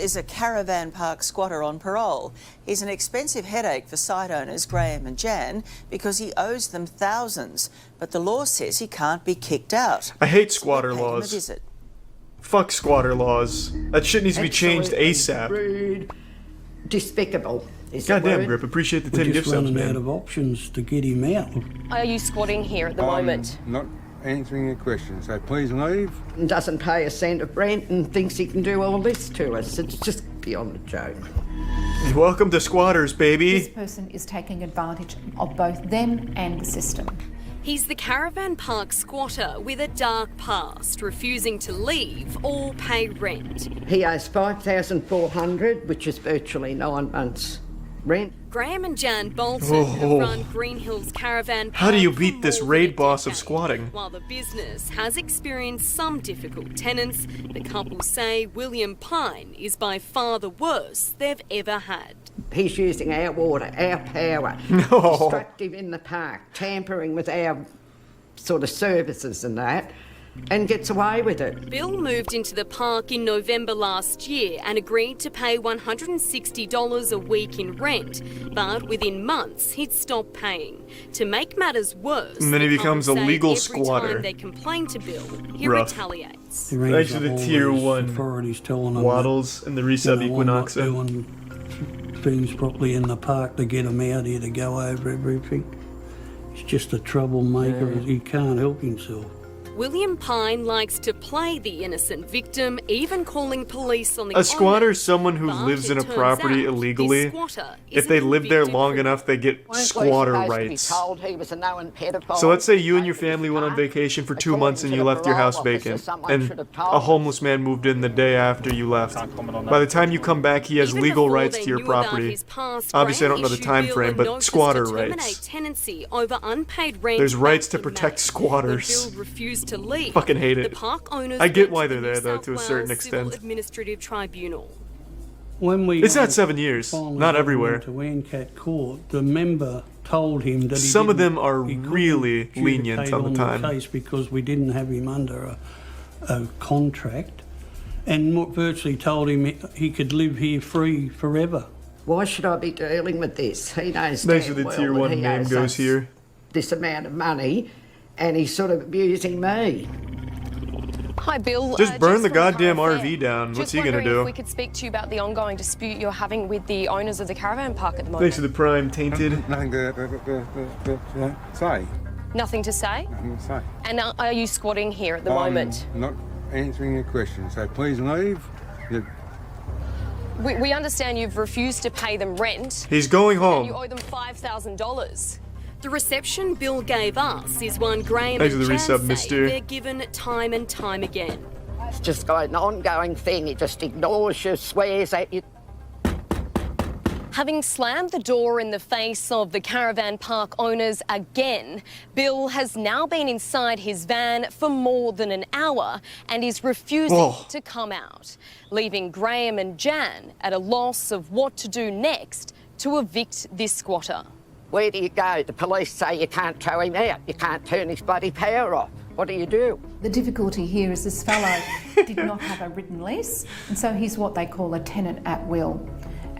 is a caravan park squatter on parole. He's an expensive headache for site owners Graham and Jan because he owes them thousands. But the law says he can't be kicked out. I hate squatter So we paid him a laws. visit. Fuck squatter laws. That shit needs to be changed ASAP. Rude, despicable. Goddamn, Grip. Appreciate the 10 We're gift just subs, running out man. of options to get him out. Are you squatting here at the moment? Not answering your question, so please leave. And doesn't pay a cent of rent and thinks he can do all this to us. It's just beyond a joke. Welcome to squatters, This baby. person is taking advantage of both them and the system. He's the caravan park squatter with a dark past, refusing to leave or pay rent. He owes $5,400, which is virtually 9 months' rent. Graham and Jan Bolton have run Green Hills Caravan Park. How do you for beat this more raid than a boss of decade. squatting? While the business has experienced some difficult tenants, the couple say William Pine is by far the worst they've ever had. He's using our water, our power, No. destructive in the park, tampering with our sort of services and that, and gets away with it. Bill moved into the park in November last year and agreed to pay $160 a week in rent, but within months he'd stopped paying. To make matters worse, And then he the becomes couple a say legal every squatter. time they complain to Bill, he Rough. retaliates. He rings Thanks to up the all tier these 1 authorities telling them Waddles and the resub that, you know, I'm not Equinoxa. doing things properly in the park to get him out here to go over everything. He's just a troublemaker. He can't help himself. William Pine likes to play the innocent victim, even calling police on the A squatter owner. is someone who But lives it in a turns property out illegally. this squatter If is they a live there convicted long criminal. enough, they get Weren't we squatter supposed rights. to be told he was a known pedophile? So let's say you and your Over the family went on park? vacation for 2 According months and to you the left your parole house officer, vacant, someone and should have told a us. homeless man moved in the day after you left. By the time you come back, he has Even legal before rights they to your knew about property. his past, Obviously, I Graham don't know the issued time Bill frame, a but notice squatter to terminate rights. tenancy over unpaid rent. There's rights back to in protect May. squatters. When Bill refused to leave. Fucking hate it. The park owners I get went why to the they're New there, though, South to a certain Wales Civil extent. Administrative Tribunal. When we It's not 7 years. finally Not got him everywhere. To Ancat Court, the member told him that he Some of didn't- them are he couldn't really lenient adjudicate on the on time. case because we didn't have him under a contract, and virtually told him he could live here free forever. Why should I be dealing with this? He knows Thanks damn for the well tier that 1 he name owes goes us here. this amount of money, and he's sort of abusing me. Hi, Bill. Just burn the from goddamn Current RV down. What's Just he gonna wondering do? If we could speak to you about the ongoing dispute you're having with the owners of the caravan park at the moment. Thanks for the prime, Tainted. Nothing to say. Nothing to say. Nothing to say. And are you squatting here at the moment? Not answering your question, so please leave. You- We understand you've refused to pay them rent. He's going You home. owe them $5,000. The reception Bill gave us is one Graham Thanks and for the Jan resub, say mister. they're given time and time again. It's just got an ongoing thing. He just ignores you, swears at you. Having slammed the door in the face of the caravan park owners again, Bill has now been inside his van for more than an hour and is refusing Whoa. to come out, leaving Graham and Jan at a loss of what to do next to evict this squatter. Where do you go? The police say you can't tow him out. You can't turn his bloody power off. What do you do? The difficulty here is this fellow did not have a written lease, and so he's what they call a tenant at will.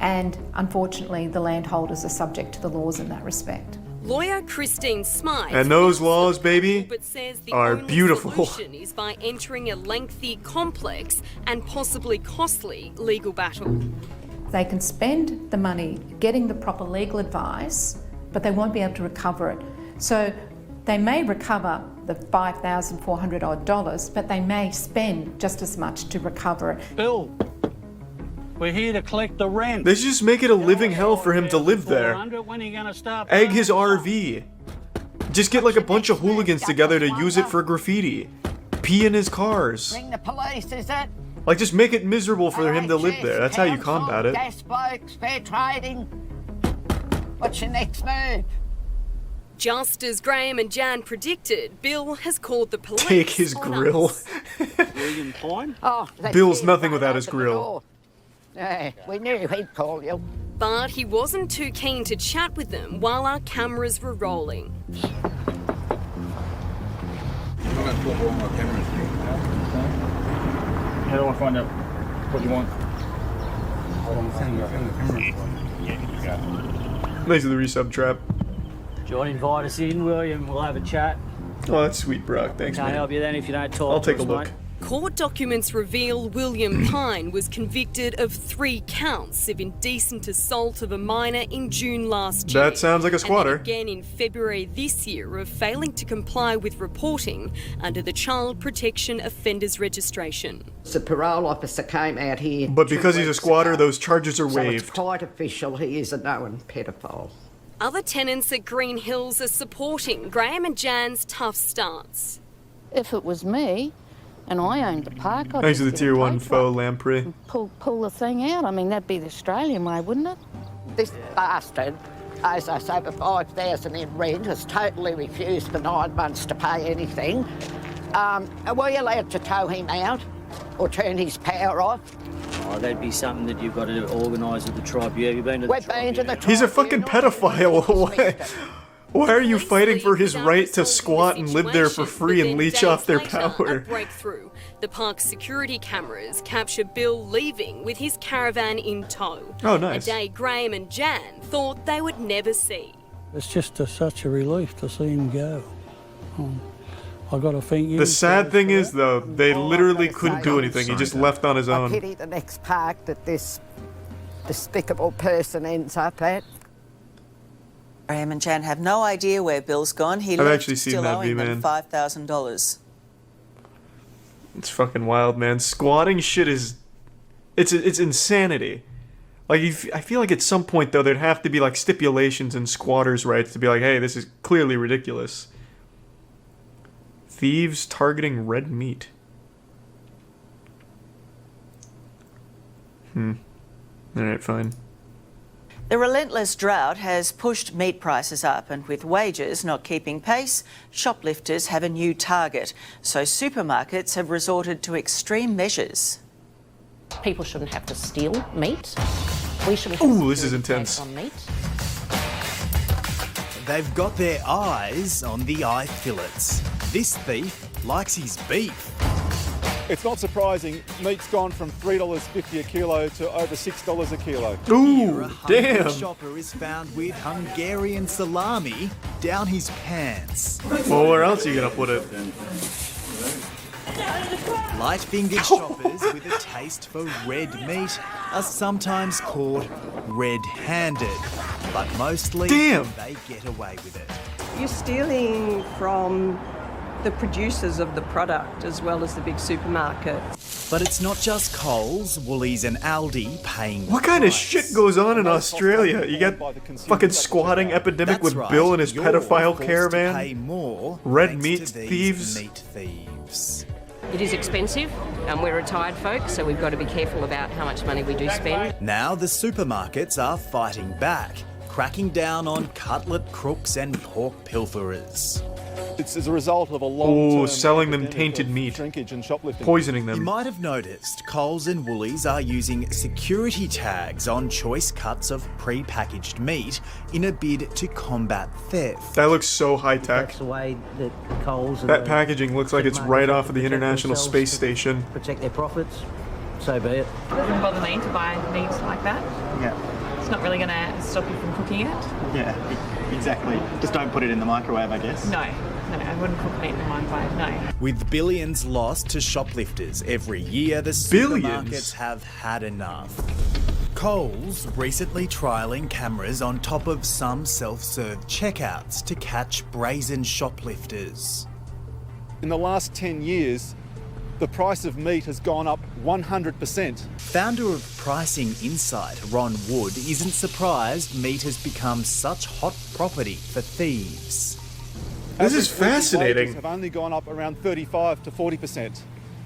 And unfortunately, the landholders are subject to the laws in that respect. Lawyer Christine Smythe And those feels laws, the baby, but says the are only beautiful. solution is by entering a lengthy, complex and possibly costly legal battle. They can spend the money getting the proper legal advice, but they won't be able to recover it. So they may recover the $5,400 odd, but they may spend just as much to recover it. Bill, we're here to collect the rent. They should just make it a living hell for him to live there. When are you gonna start Egg his paying? RV. Just get like a bunch of hooligans together to use it for graffiti. Pee in his cars. Ring the police, is it? Like, just make it miserable for him to live NHS, there. That's how you council, combat it. Gas blokes, fair trading. What's your next move? Just as Graham and Jan predicted, Bill has called the police. Take his on grill. us. William Pine? Oh, that's Bill's him, nothing right without his over the grill. door. Yeah, we knew he'd call you. But he wasn't too keen to chat with them while our cameras were rolling. I'm going to put all my cameras here. How do I find out what you want? Send the camera. Thanks for the resub trap. Do you want to invite us in, William? We'll have a chat. Oh, that's sweet, Brock. Thanks, Can't man. help you then if you don't talk. I'll take to a us, look. mate. Court documents reveal William Pine was convicted of 3 counts of indecent assault of a minor in June last year. That sounds like a squatter. And then again in February this year of failing to comply with reporting under the Child Protection Offenders Registration. The parole officer came out here. But because 2 he's a weeks squatter, ago. those charges are So it's waived. quite official. He is a known pedophile. Other tenants at Green Hills are supporting Graham and Jan's tough stance. If it was me and I owned the park, I'd Thanks just to the get a tier 1 tow truck faux lamprey. Pull the thing out. I mean, that'd be the Australian way, wouldn't it? This bastard owes us over $5,000 in rent, has totally refused for 9 months to pay anything. Are we allowed to tow him out or turn his power off? Oh, that'd be something that you've got to organise with the tribunal. Have you been to the We've been to the tribunal? He's a fucking pedophile. Why? Why are you Police fighting for believe his they are right to resolving squat the and live there for situation, free but and then leech off their days later, power? A breakthrough. The park's security cameras capture Bill leaving with his caravan in tow. Oh, nice. A day Graham and Jan thought they would never see. It's just such a relief to see him go. I got to thank you. The sad thing is, though, they Oh, literally I'm gonna couldn't say do I'm anything. He sorry, just though. left on his I own. pity the next park that this despicable person ends up at. Graham and Jan have no idea where Bill's gone. He I've left actually seen still that owing them V-Man. $5,000. It's fucking wild, man. Squatting shit is... It's insanity. Like, I feel like at some point, though, there'd have to be, like, stipulations in squatters' rights to be like, hey, this is clearly ridiculous. Thieves targeting red meat. Alright, fine. The relentless drought has pushed meat prices up, and with wages not keeping pace, shoplifters have a new target. So supermarkets have resorted to extreme measures. People shouldn't have to steal meat. We shouldn't have Ooh, this is security intense. tags on meat. They've got their eyes on the eye fillets. This thief likes his beef. It's not surprising, meat's gone from $3.50 a kilo to over $6 a kilo. Here, a Ooh, hungry damn. shopper is found with Hungarian salami down his pants. Well, where else are you gonna put it? Light-fingered shoppers with a taste for red meat are sometimes called red-handed, but mostly Damn. they get away with it. You're stealing from the producers of the product as well as the big supermarket. But it's not just Coles, Woolies and Aldi paying the What kind of price. shit goes on in Australia? You got fucking squatting epidemic That's with right. Bill and his You're pedophile forced to caravan? pay more Red thanks meat to these thieves? Meat thieves. It is expensive, and we're retired folks, so we've got to be careful about how much money we do spend. Now the supermarkets are fighting back, cracking down on cutlet crooks and pork pilferers. It's as a result of a long-term Oh, selling them epidemic tainted of meat. shrinkage and shoplifting. Poisoning You them. might have noticed Coles and Woolies are using security tags on choice cuts of pre-packaged meat in a bid to combat theft. That looks so high tech. That's the way that Coles and That the packaging looks like it's supermarkets right have off to of the protect International themselves Space to Station. Protect their profits. So be it. It doesn't bother me to buy meat like that. Yeah, It's not really going to stop you from cooking it. yeah, exactly. Just don't put it in the microwave, I guess. No, I wouldn't cook meat in the microwave, no. With billions lost to shoplifters every year, the Billions? supermarkets have had enough. Coles recently trialling cameras on top of some self-serve checkouts to catch brazen shoplifters. In the last 10 years, the price of meat has gone up 100%. Founder of Pricing Insight, Ron Wood, isn't surprised meat has become such hot property for thieves. This is Average weekly fascinating. wages have only gone up around 35 to 40%.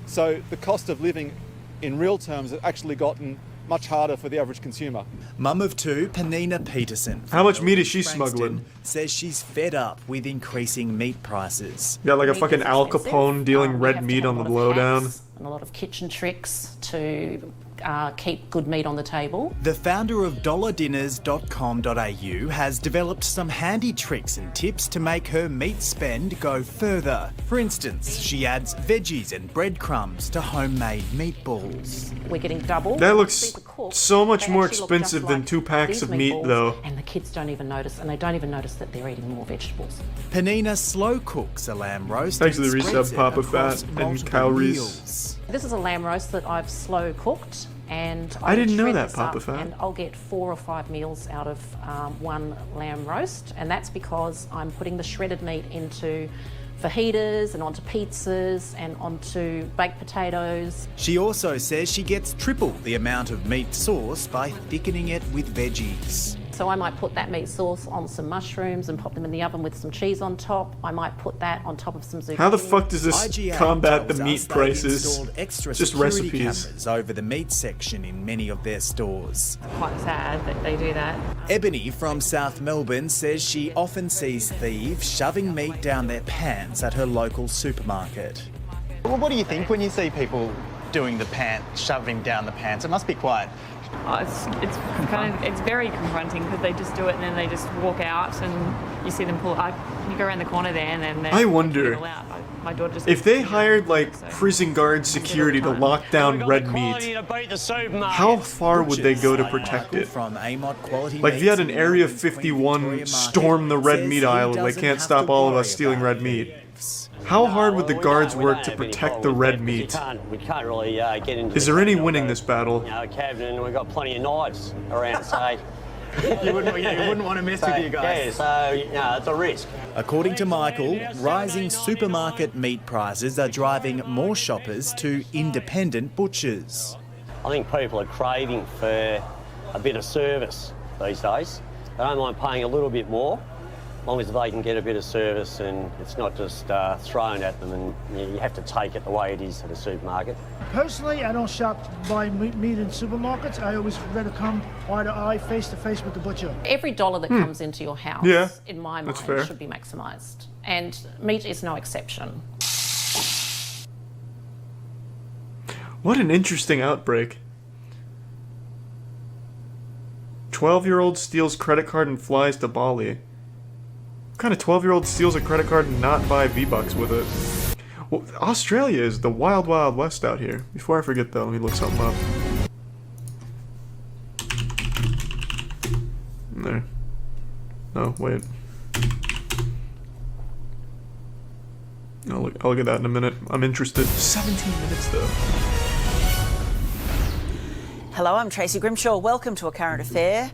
So the cost of living in real terms has actually gotten much harder for the average consumer. Mum of two, Panina Peterson, How much meat is she Frankston, smuggling? says she's fed up with increasing meat prices. Got like a Meat fucking is Al expensive. Capone dealing We red have to meat have on a the lot of blowdown. hacks and a lot of kitchen tricks to keep good meat on the table. The founder of dollardinners.com.au has developed some handy tricks and tips to make her meat spend go further. For instance, she adds veggies and breadcrumbs to homemade meatballs. We're getting double. That looks Cooked, so much they more actually look expensive just than like 2 packs these of meat, meatballs, though. And the kids don't even notice, and they don't even notice that they're eating more vegetables. Panina slow cooks a lamb roast. Thanks to and the spreads resub, it Papa across Fat, and multiple calories. meals. This is a lamb roast that I've slow cooked, and I didn't know shred that, this Papa up, Fat. And I'll get 4 or 5 meals out of one lamb roast, and that's because I'm putting the shredded meat into fajitas and onto pizzas and onto baked potatoes. She also says she gets triple the amount of meat sauce by thickening it with veggies. So I might put that meat sauce on some mushrooms and pop them in the oven with some cheese on top. I might put that on top of some zucchini. How the fuck does this IGA combat the tells meat us they've prices? installed extra Just security recipes. cameras over the meat section in many of their stores. Quite sad that they do that. Ebony from South Melbourne says she often sees thieves shoving meat down their pants at her local supermarket. Well, what do you think when you see people doing the shoving down the pants? It must be quite... Oh, it's very confronting because they just do it and then they just walk out and you see them pull. You go around the corner there and then I wonder my daughter just if they hired like prison guard security to lock down red meat, how far would they go to protect it? From Amot Quality Like if you had an Meats Area in 51 storm the red says meat he aisle, they doesn't can't have stop to all of worry us stealing about red meat. thieves. How hard would the guards work to protect the red meat? We can't really get into. Is there any winning this battle? Cabinet, and we've got plenty of knives around, so you wouldn't want to mess with you guys. Yeah, so it's a risk. According to Michael, rising supermarket meat prices are driving more shoppers to independent butchers. I think people are craving for a bit of service these days. They don't mind paying a little bit more, as long as they can get a bit of service and it's not just thrown at them and you have to take it the way it is at a supermarket. Personally, I don't shop buy meat in supermarkets. I always rather come eye to eye, face to face with the butcher. Every dollar that comes into your house, in my mind, should be maximised. And meat is no exception. What an interesting outbreak. 12-year-old steals credit card and flies to Bali. What kind of 12-year-old steals a credit card and not buy V-Bucks with it? Well, Australia is the wild, wild west out here. Before I forget though, let me look something up. There. Oh, wait. I'll look at that in a minute. I'm interested. 17 minutes though. Hello, I'm Tracy Grimshaw. Welcome to A Current Affair.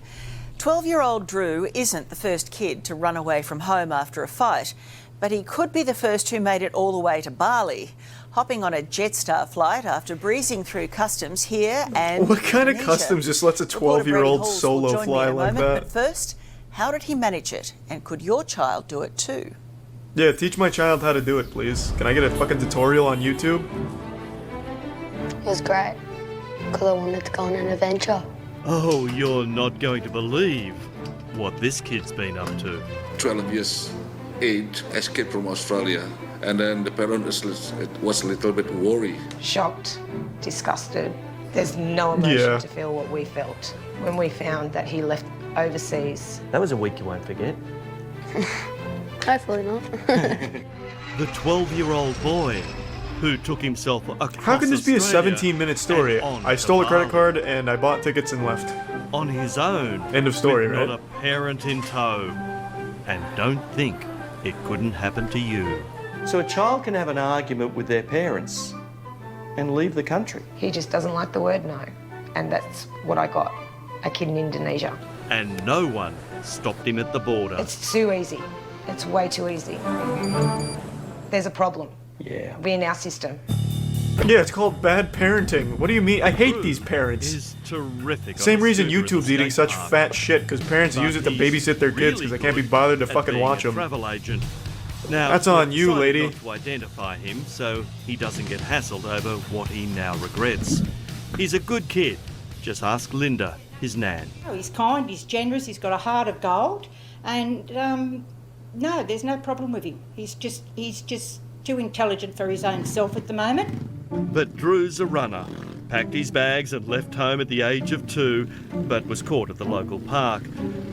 12-year-old Drew isn't the first kid to run away from home after a fight, but he could be the first who made it all the way to Bali, hopping on a Jetstar flight after breezing through customs here and What kind of Indonesia. customs just lets a Reporter Brady 12-year-old Halls will solo join me fly in a like moment, that? But first, how did he manage it? And could your child do it too? Yeah, teach my child how to do it, please. Can I get a fucking tutorial on YouTube? It was great, because I wanted to go on an adventure. Oh, you're not going to believe what this kid's been up to. 12 years age, escaped from Australia, and then the parent was a little bit worried. Shocked, disgusted. There's no emotion to feel what we felt when we found that he left overseas. That was a week you won't forget. Hopefully not. The 12-year-old boy who took himself across How can this be a Australia 17-minute story? and on I stole a to credit Bali card and I bought tickets and left. on his own. End of story, with right? Not a parent in tow. And don't think it couldn't happen to you. So a child can have an argument with their parents and leave the country. He just doesn't like the word no, and that's what I got, a kid in Indonesia. And no one stopped him at the border. It's too easy. It's way too easy. There's a problem. Yeah. In our system. Yeah, it's called bad parenting. What do you mean? I hate these parents. Is terrific. Same reason YouTube's eating such fat shit, because parents use it to babysit their kids because they can't be bothered to fucking watch them. Travel agent. Now, That's on we've you, decided lady. not to identify him so he doesn't get hassled over what he now regrets. He's a good kid. Just ask Linda, his nan. Oh, he's kind, he's generous, he's got a heart of gold, and no, there's no problem with him. He's just too intelligent for his own self at the moment. But Drew's a runner. packed his bags and left home at the age of 2, but was caught at the local park.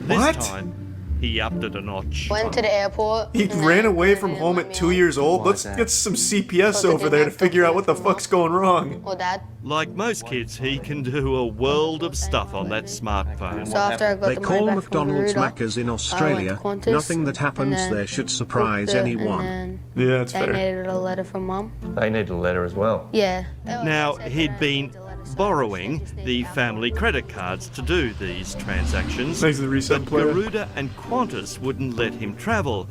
This What? time, he upped it a notch. Went to the airport. He and ran then away they from didn't home let at me 2 on. years old. Why Let's is that? get some CPS they over didn't there to have to figure out pay what the for fuck's going wrong. Well, Dad. Like most kids, he can do a world of stuff on that smartphone. So after I got They the call money back from McDonald's Garuda, Maccas in I Australia. went to Qantas, Nothing that happens and then there should surprise booked it, anyone. And Yeah, then that's they fair. needed a letter from Mum. They need a letter as well. Yeah. Now, he'd been borrowing the family credit cards to do these transactions. Thanks to the reset but player. Garuda and Qantas wouldn't let him travel.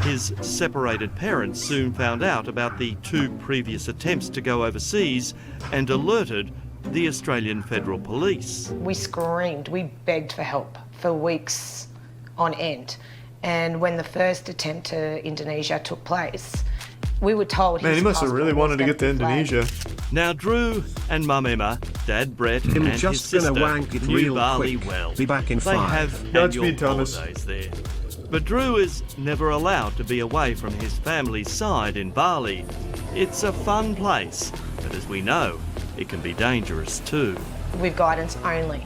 His separated parents soon found out about the 2 previous attempts to go overseas and alerted the Australian Federal Police. We screamed, we begged for help for weeks on end. And when the first attempt to Indonesia took place, we were told Man, his he must have passport really was wanted to get to going be flagged. Indonesia. Now, Drew and Mum Emma, Dad Brett, Him and his just gonna sister wank it knew real Bali quick. well. Be back in They 5. have Godspeed, annual Thomas. holidays there. But Drew is never allowed to be away from his family's side in Bali. It's a fun place, but as we know, it can be dangerous too. With guidance only.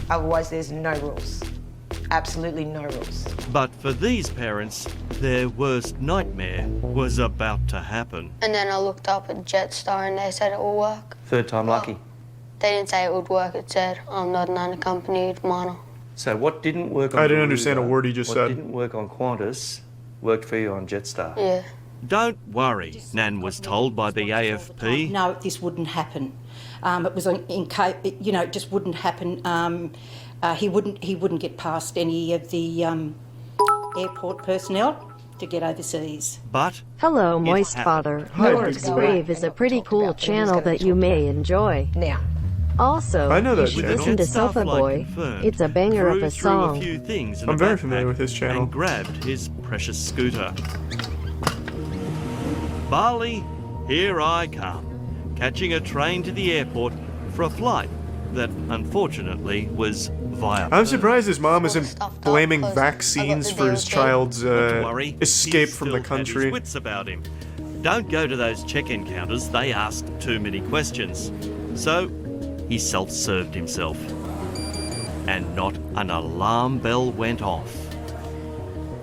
Otherwise, there's no rules. Absolutely no rules. But for these parents, their worst nightmare was about to happen. And then I looked up at Jetstar and they said it will work. Third time lucky. They didn't say it would work. It said I'm not an unaccompanied minor. So what didn't work on I didn't Garuda, understand a word he just what said. didn't work on Qantas worked for you on Jetstar. Yeah. Don't worry, Nan was told by the AFP. No, this wouldn't happen. It was it just wouldn't happen. He wouldn't get past any of the airport personnel to get overseas. But Hello, it Moist happened. Father. Hi, Lord's big boy. Grave is a pretty cool channel that you may enjoy. Now, Also, I know that you should channel. listen to Jet Starflight Sofa Boy. confirmed. It's a banger Drew of a threw song. a few things in I'm a very backpack familiar with his channel. and grabbed his precious scooter. Bali, here I come, catching a train to the airport for a flight that unfortunately was via I'm Perth. surprised his mom isn't Stuffed up blaming 'cause vaccines I got for the his DOJ. child's Not to worry, escape he from still the had his country. wits about him. Don't go to those check-in counters, they ask too many questions. So he self-served himself. And not an alarm bell went off.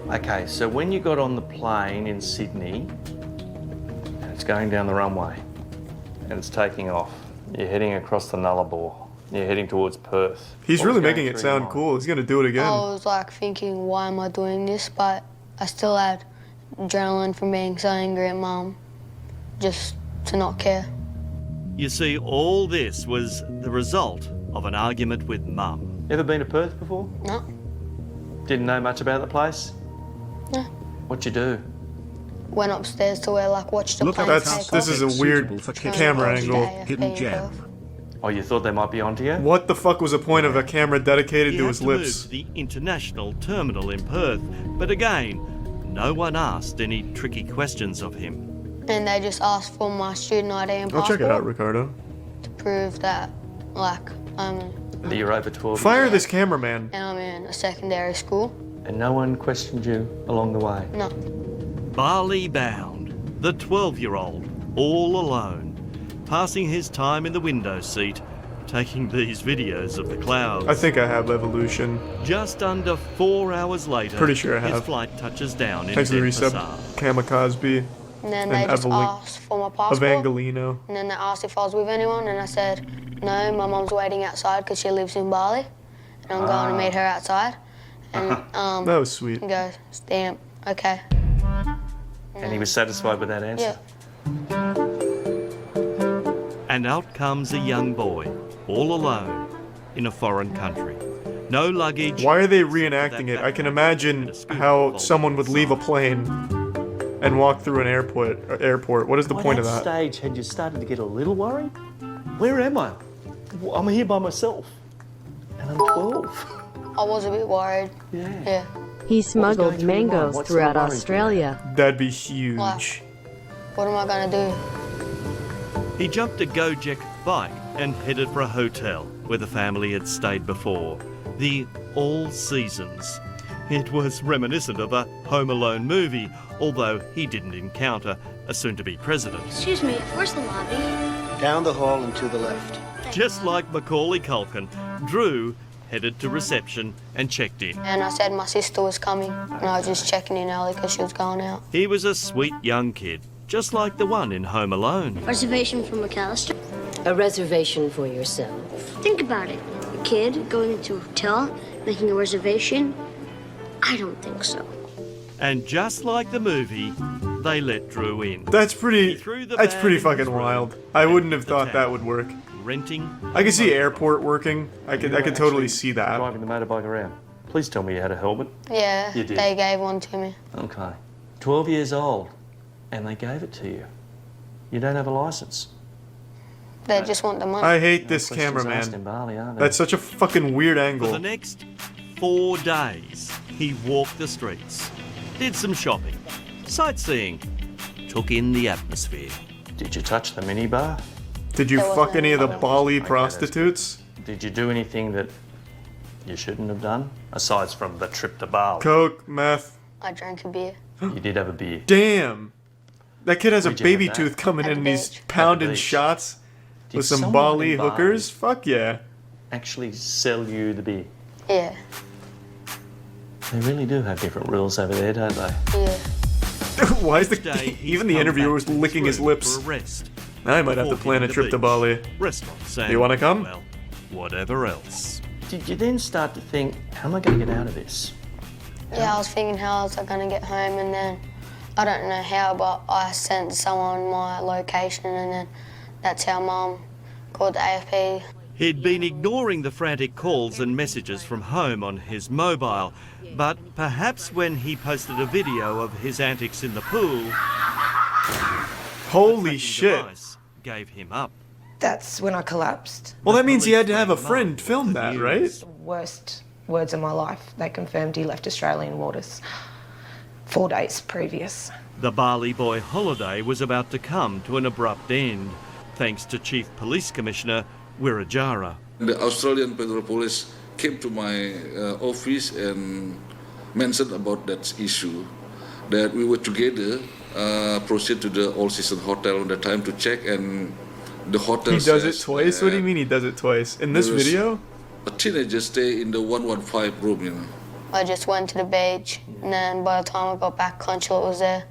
Okay, so when you got on the plane in Sydney, and it's going down the runway, and it's taking off, you're heading across the Nullarbor, you're heading towards Perth. He's What really was going making it through sound your mind? cool. He's gonna do it again. I was like thinking, why am I doing this? But I still had adrenaline from being so angry at Mum, just to not care. You see, all this was the result of an argument with Mum. Ever been to Perth before? No. Didn't know much about the place? No. What'd you do? Went upstairs to where watched the Look at plane That's take this off. is a weird Suitable for Trying to camera watch the angle. AFP Hidden in gem. Perth. Oh, you thought they might be onto you? What the fuck was the point of a camera dedicated He to had his to move lips? to the international terminal in Perth, but again, no one asked any tricky questions of him. And they just asked for my student ID and I'll passport check it out, Ricardo. to prove that, I'm That you're over 12 Fire years this cameraman. and I'm in a secondary school. old, and no one questioned you along the way? No. Bali bound, the 12-year-old, all alone, passing his time in the window seat, taking these videos of the clouds. I think I have Evolution. Just under 4 hours later, Pretty sure I his have. flight touches down in Thanks to the reset. Denpasar. Kamikaze And then they just asked for my passport. Evangelino. And then they asked if I was with anyone, and I said, no, my mum's waiting outside because she lives in Bali, and I'm going to meet her outside. And That was sweet. he goes, damn, okay. And he was satisfied with that answer? Yeah. And out comes a young boy, all alone, in a foreign country. No luggage. Why are they reenacting it? I can imagine how someone would leave a plane and walk through an airport. What is the point of that? stage, had you started to get a little worried? Where am I? I'm here by myself. And I'm 12. I was a bit worried. Yeah. He smuggled going through your mind? mangoes What's throughout the worry? Australia. That'd be huge. Like, what am I going to do? He jumped a Gojek bike and headed for a hotel where the family had stayed before. The All Seasons. It was reminiscent of a Home Alone movie, although he didn't encounter a soon-to-be president. Excuse me, where's the lobby? Down the hall and to the left. Just like Macaulay Culkin, Drew headed to reception and checked in. And I said my sister was coming, and I was just checking in early because she was going out. He was a sweet young kid, just like the one in Home Alone. Reservation for McAllister? A reservation for yourself. Think about it. A kid going into a hotel, making a reservation? I don't think so. And just like the movie, they let Drew in. That's pretty bag fucking wild. I wouldn't have thought that would work. Renting. I could see airport working. I could totally see that. Driving the motorbike around. Please tell me you had a helmet. Yeah, You did. they gave one to me. Okay. 12 years old, and they gave it to you. You don't have a license. They just want the money. I hate this questions asked in cameraman. Bali, are there? That's such a fucking weird For angle. the next 4 days, he walked the streets, did some shopping, sightseeing, took in the atmosphere. Did you touch the minibar? Did you There fuck wasn't any of the any. Bali prostitutes? Did you do anything that you shouldn't have done? Aside from the trip to Bali. Coke, meth. I drank a beer. You did have a beer. Damn. That kid has a Where'd you have baby that? tooth coming At in and the he's beach. pounding beach. shots Did with some someone Bali in Bali hookers. Fuck yeah. Actually sell you the beer. Yeah, They really do have different rules over there, don't they? yeah. Why is Next day, the he's even the come interviewer back was to licking his Peru lips? For a rest. Now I might have to Walking plan a the trip to beach, Bali. Restaurants and, You wanna come? well, whatever else. Did you then start to think, how am I going to get out of this? Yeah, I was thinking how was I going to get home, and then I don't know how, but I sent someone my location, and then that's how Mum called the AFP. He'd been ignoring the frantic calls and messages from home on his mobile, but perhaps when he posted a video of his antics in the pool, Holy the shit. device gave him up. That's when I collapsed. Well, that means he had to have a friend film that, right? Worst words of my life. They confirmed he left Australian waters 4 days previous. The Bali boy holiday was about to come to an abrupt end, thanks to Chief Police Commissioner Wiradjara. The Australian Federal Police came to my office and mentioned about that issue, that we were together, proceed to the All Season Hotel on the time to check, and the hotel He does it says twice? What do you that mean he does it twice? In this there was video? a teenager stay in the 115 room, you know. I just went to the beach, and then by the time I got back, Consulate was there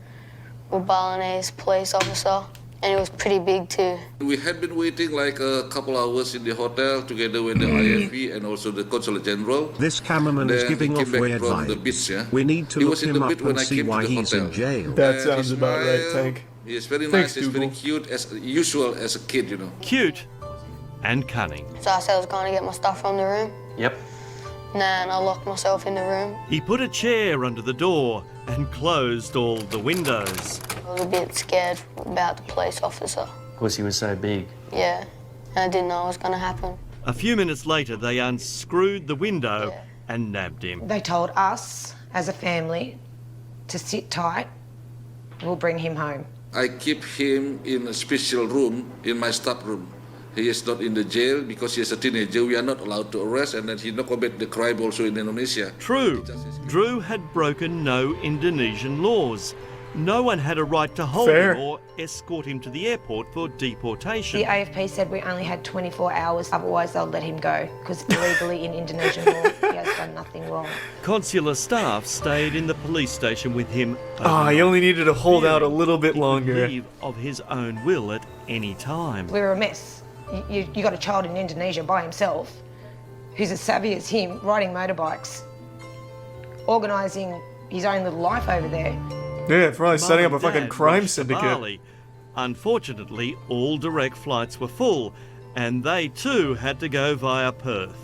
with Balinese police officer, and it was pretty big too. We had been waiting like a couple hours in the hotel together with the IFP and also the Consulate General. This cameraman is Then giving he off came back weird from the vibes. beach, yeah? We need to He look was in him the up bit when and I see came to why the he's in hotel. jail. That And sounds he about right, smiled. Tank. He is very Thanks, nice, he's very Google. cute, as usual as a kid, you know. Cute and cunning. So I said I was going to get my stuff from the room, Yep. and then I locked myself in the room. He put a chair under the door and closed all the windows. I was a bit scared about the police officer. Because he was so big. Yeah, and I didn't know what was going to happen. A few minutes later, they unscrewed the window and nabbed him. They told us as a family to sit tight. We'll bring him home. I keep him in a special room, in my staff room. He is not in the jail because he is a teenager. We are not allowed to arrest, and then he not commit the crime also in Indonesia. True, Drew had broken no Indonesian laws. No one had a right to hold Fair. him or escort him to the airport for deportation. The AFP said we only had 24 hours, otherwise they'll let him go, because illegally in Indonesian law, he has done nothing wrong. Consular staff stayed in the police station with him. Ah, he only needed to hold out a little bit He could longer. leave of his own will at any time. We're a mess. You got a child in Indonesia by himself, who's as savvy as him, riding motorbikes, organising his own little life over there. Yeah, probably setting up Mum a and fucking Dad crime rushed to syndicate. Bali. Unfortunately, all direct flights were full, and they too had to go via Perth.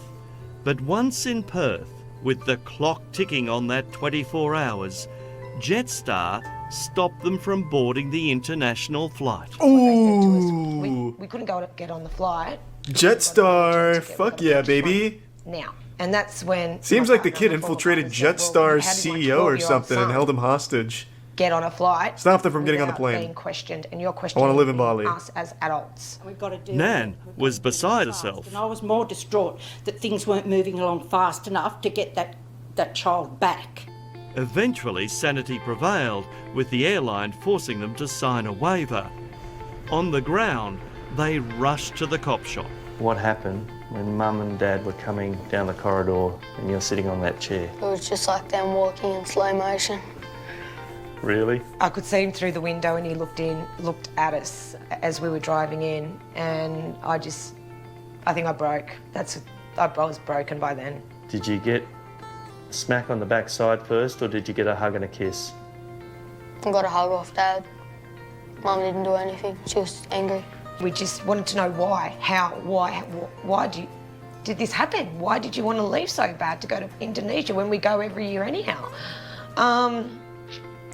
But once in Perth, with the clock ticking on that 24 hours, Jetstar stopped them from boarding the international flight. Ooh. We couldn't go get on the flight Jetstar. Fuck yeah, baby. now. And that's when... Seems my like the partner kid on the phone infiltrated said, well, Jetstar's how did my CEO or 12-year-old something and son held him hostage. get on a flight, Stop them from getting on the without plane. being questioned, and you're I questioning want to live in Bali. us as adults. We've got to do Nan was beside herself. And I was more distraught that things weren't moving along fast enough to get that child back. Eventually, sanity prevailed, with the airline forcing them to sign a waiver. On the ground, they rushed to the cop shop. what happened when Mum and Dad were coming down the corridor and you're sitting on that chair? It was just like them walking in slow motion. Really? I could see him through the window and he looked at us as we were driving in, and I think I broke. I was broken by then. Did you get a smack on the backside first, or did you get a hug and a kiss? I got a hug off Dad. Mum didn't do anything. She was angry. We just wanted to know why, why did this happen? Why did you want to leave so bad to go to Indonesia when we go every year anyhow?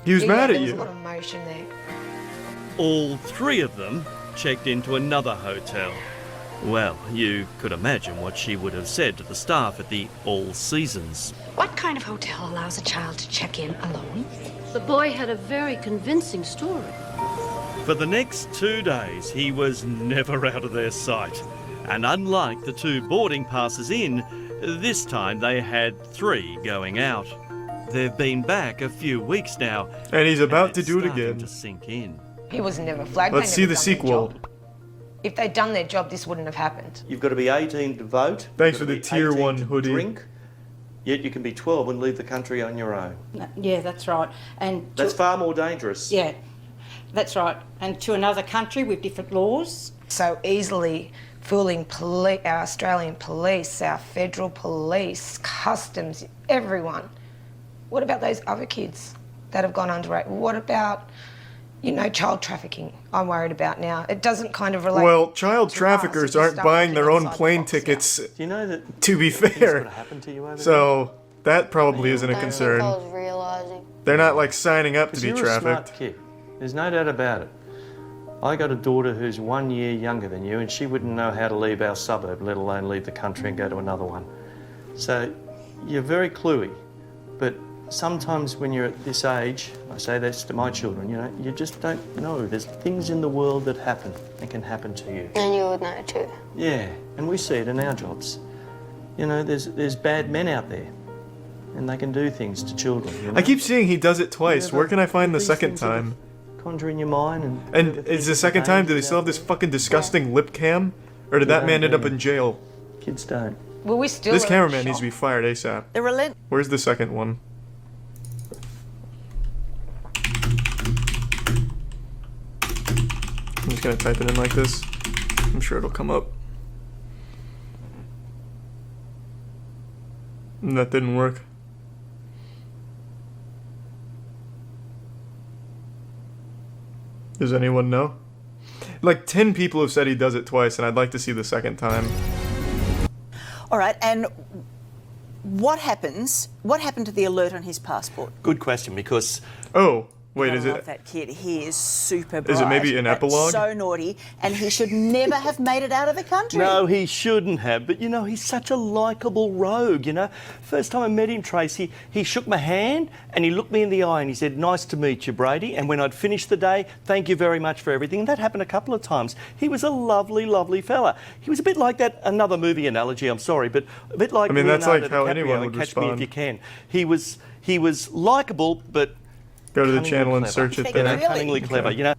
He was mad at there was you. a lot of emotion there. All three of them checked into another hotel. Well, you could imagine what she would have said to the staff at the All Seasons. What kind of hotel allows a child to check in alone? The boy had a very convincing story. For the next 2 days, he was never out of their sight. And unlike the 2 boarding passes in, this time they had 3 going out. They've been back a few weeks now. And he's about to it's do it starting again. to sink in. He was never flagged. Let's see They never the done their sequel. job. If they'd done their job, this wouldn't have happened. You've got to be 18 to vote. Thanks You've for got the to be tier 18 1 to hoodie. Drink, yet you can be 12 and leave the country on your own. Yeah, that's right. And That's far more dangerous. yeah, that's right. And to another country with different laws. So easily fooling our Australian police, our federal police, customs, everyone. What about those other kids that have gone underage? What about, child trafficking? I'm worried about now. It doesn't kind of relate. Well, child traffickers aren't start buying thinking their own outside the plane box, tickets, Do you know that to be things fair. could happen to you over So, that probably isn't a I concern. was realising. They're not like signing up to there? be You're a smart trafficked. kid. There's no doubt about it. I got a daughter who's 1 year younger than you, and she wouldn't know how to leave our suburb, let alone leave the country and go to another one. So you're very cluey, but sometimes when you're at this age, I say this to my children, you just don't know. There's things in the world that happen and can happen to you. And you would know too. Yeah, and we see it in our jobs. There's bad men out there, and they can do things to children. I keep seeing he does it twice. Where can I find the second time? Conjure in your mind And is the second time, do they still have this fucking disgusting lip cam? Or did that man end up in jail? Kids don't. Well, we still. This are cameraman shocked. needs to be fired ASAP. The Where's the second one? I'm just gonna type it in like this. I'm sure it'll come up. And that didn't work. Does anyone know? Like 10 people have said he does it twice, and I'd like to see the second time. All right, and what happened to the alert on his passport? Good question, because... Oh, wait, I is love it... that kid. He is super bright. Is it maybe an but epilogue? So naughty, and he should never have made it out of the country. No, he shouldn't have, but he's such a likeable rogue, First time I met him, Tracy, he shook my hand and he looked me in the eye and he said, "Nice to meet you, Brady." And when I'd finished the day, "Thank you very much for everything." And that happened a couple of times. He was a lovely, lovely fella. He was a bit like that, another movie analogy, I'm sorry, but a bit like that's Leonardo like how DiCaprio anyone in would Catch Me respond. If You Can. He was likeable, but Go to the cunningly channel and clever. search it there. Cunningly clever,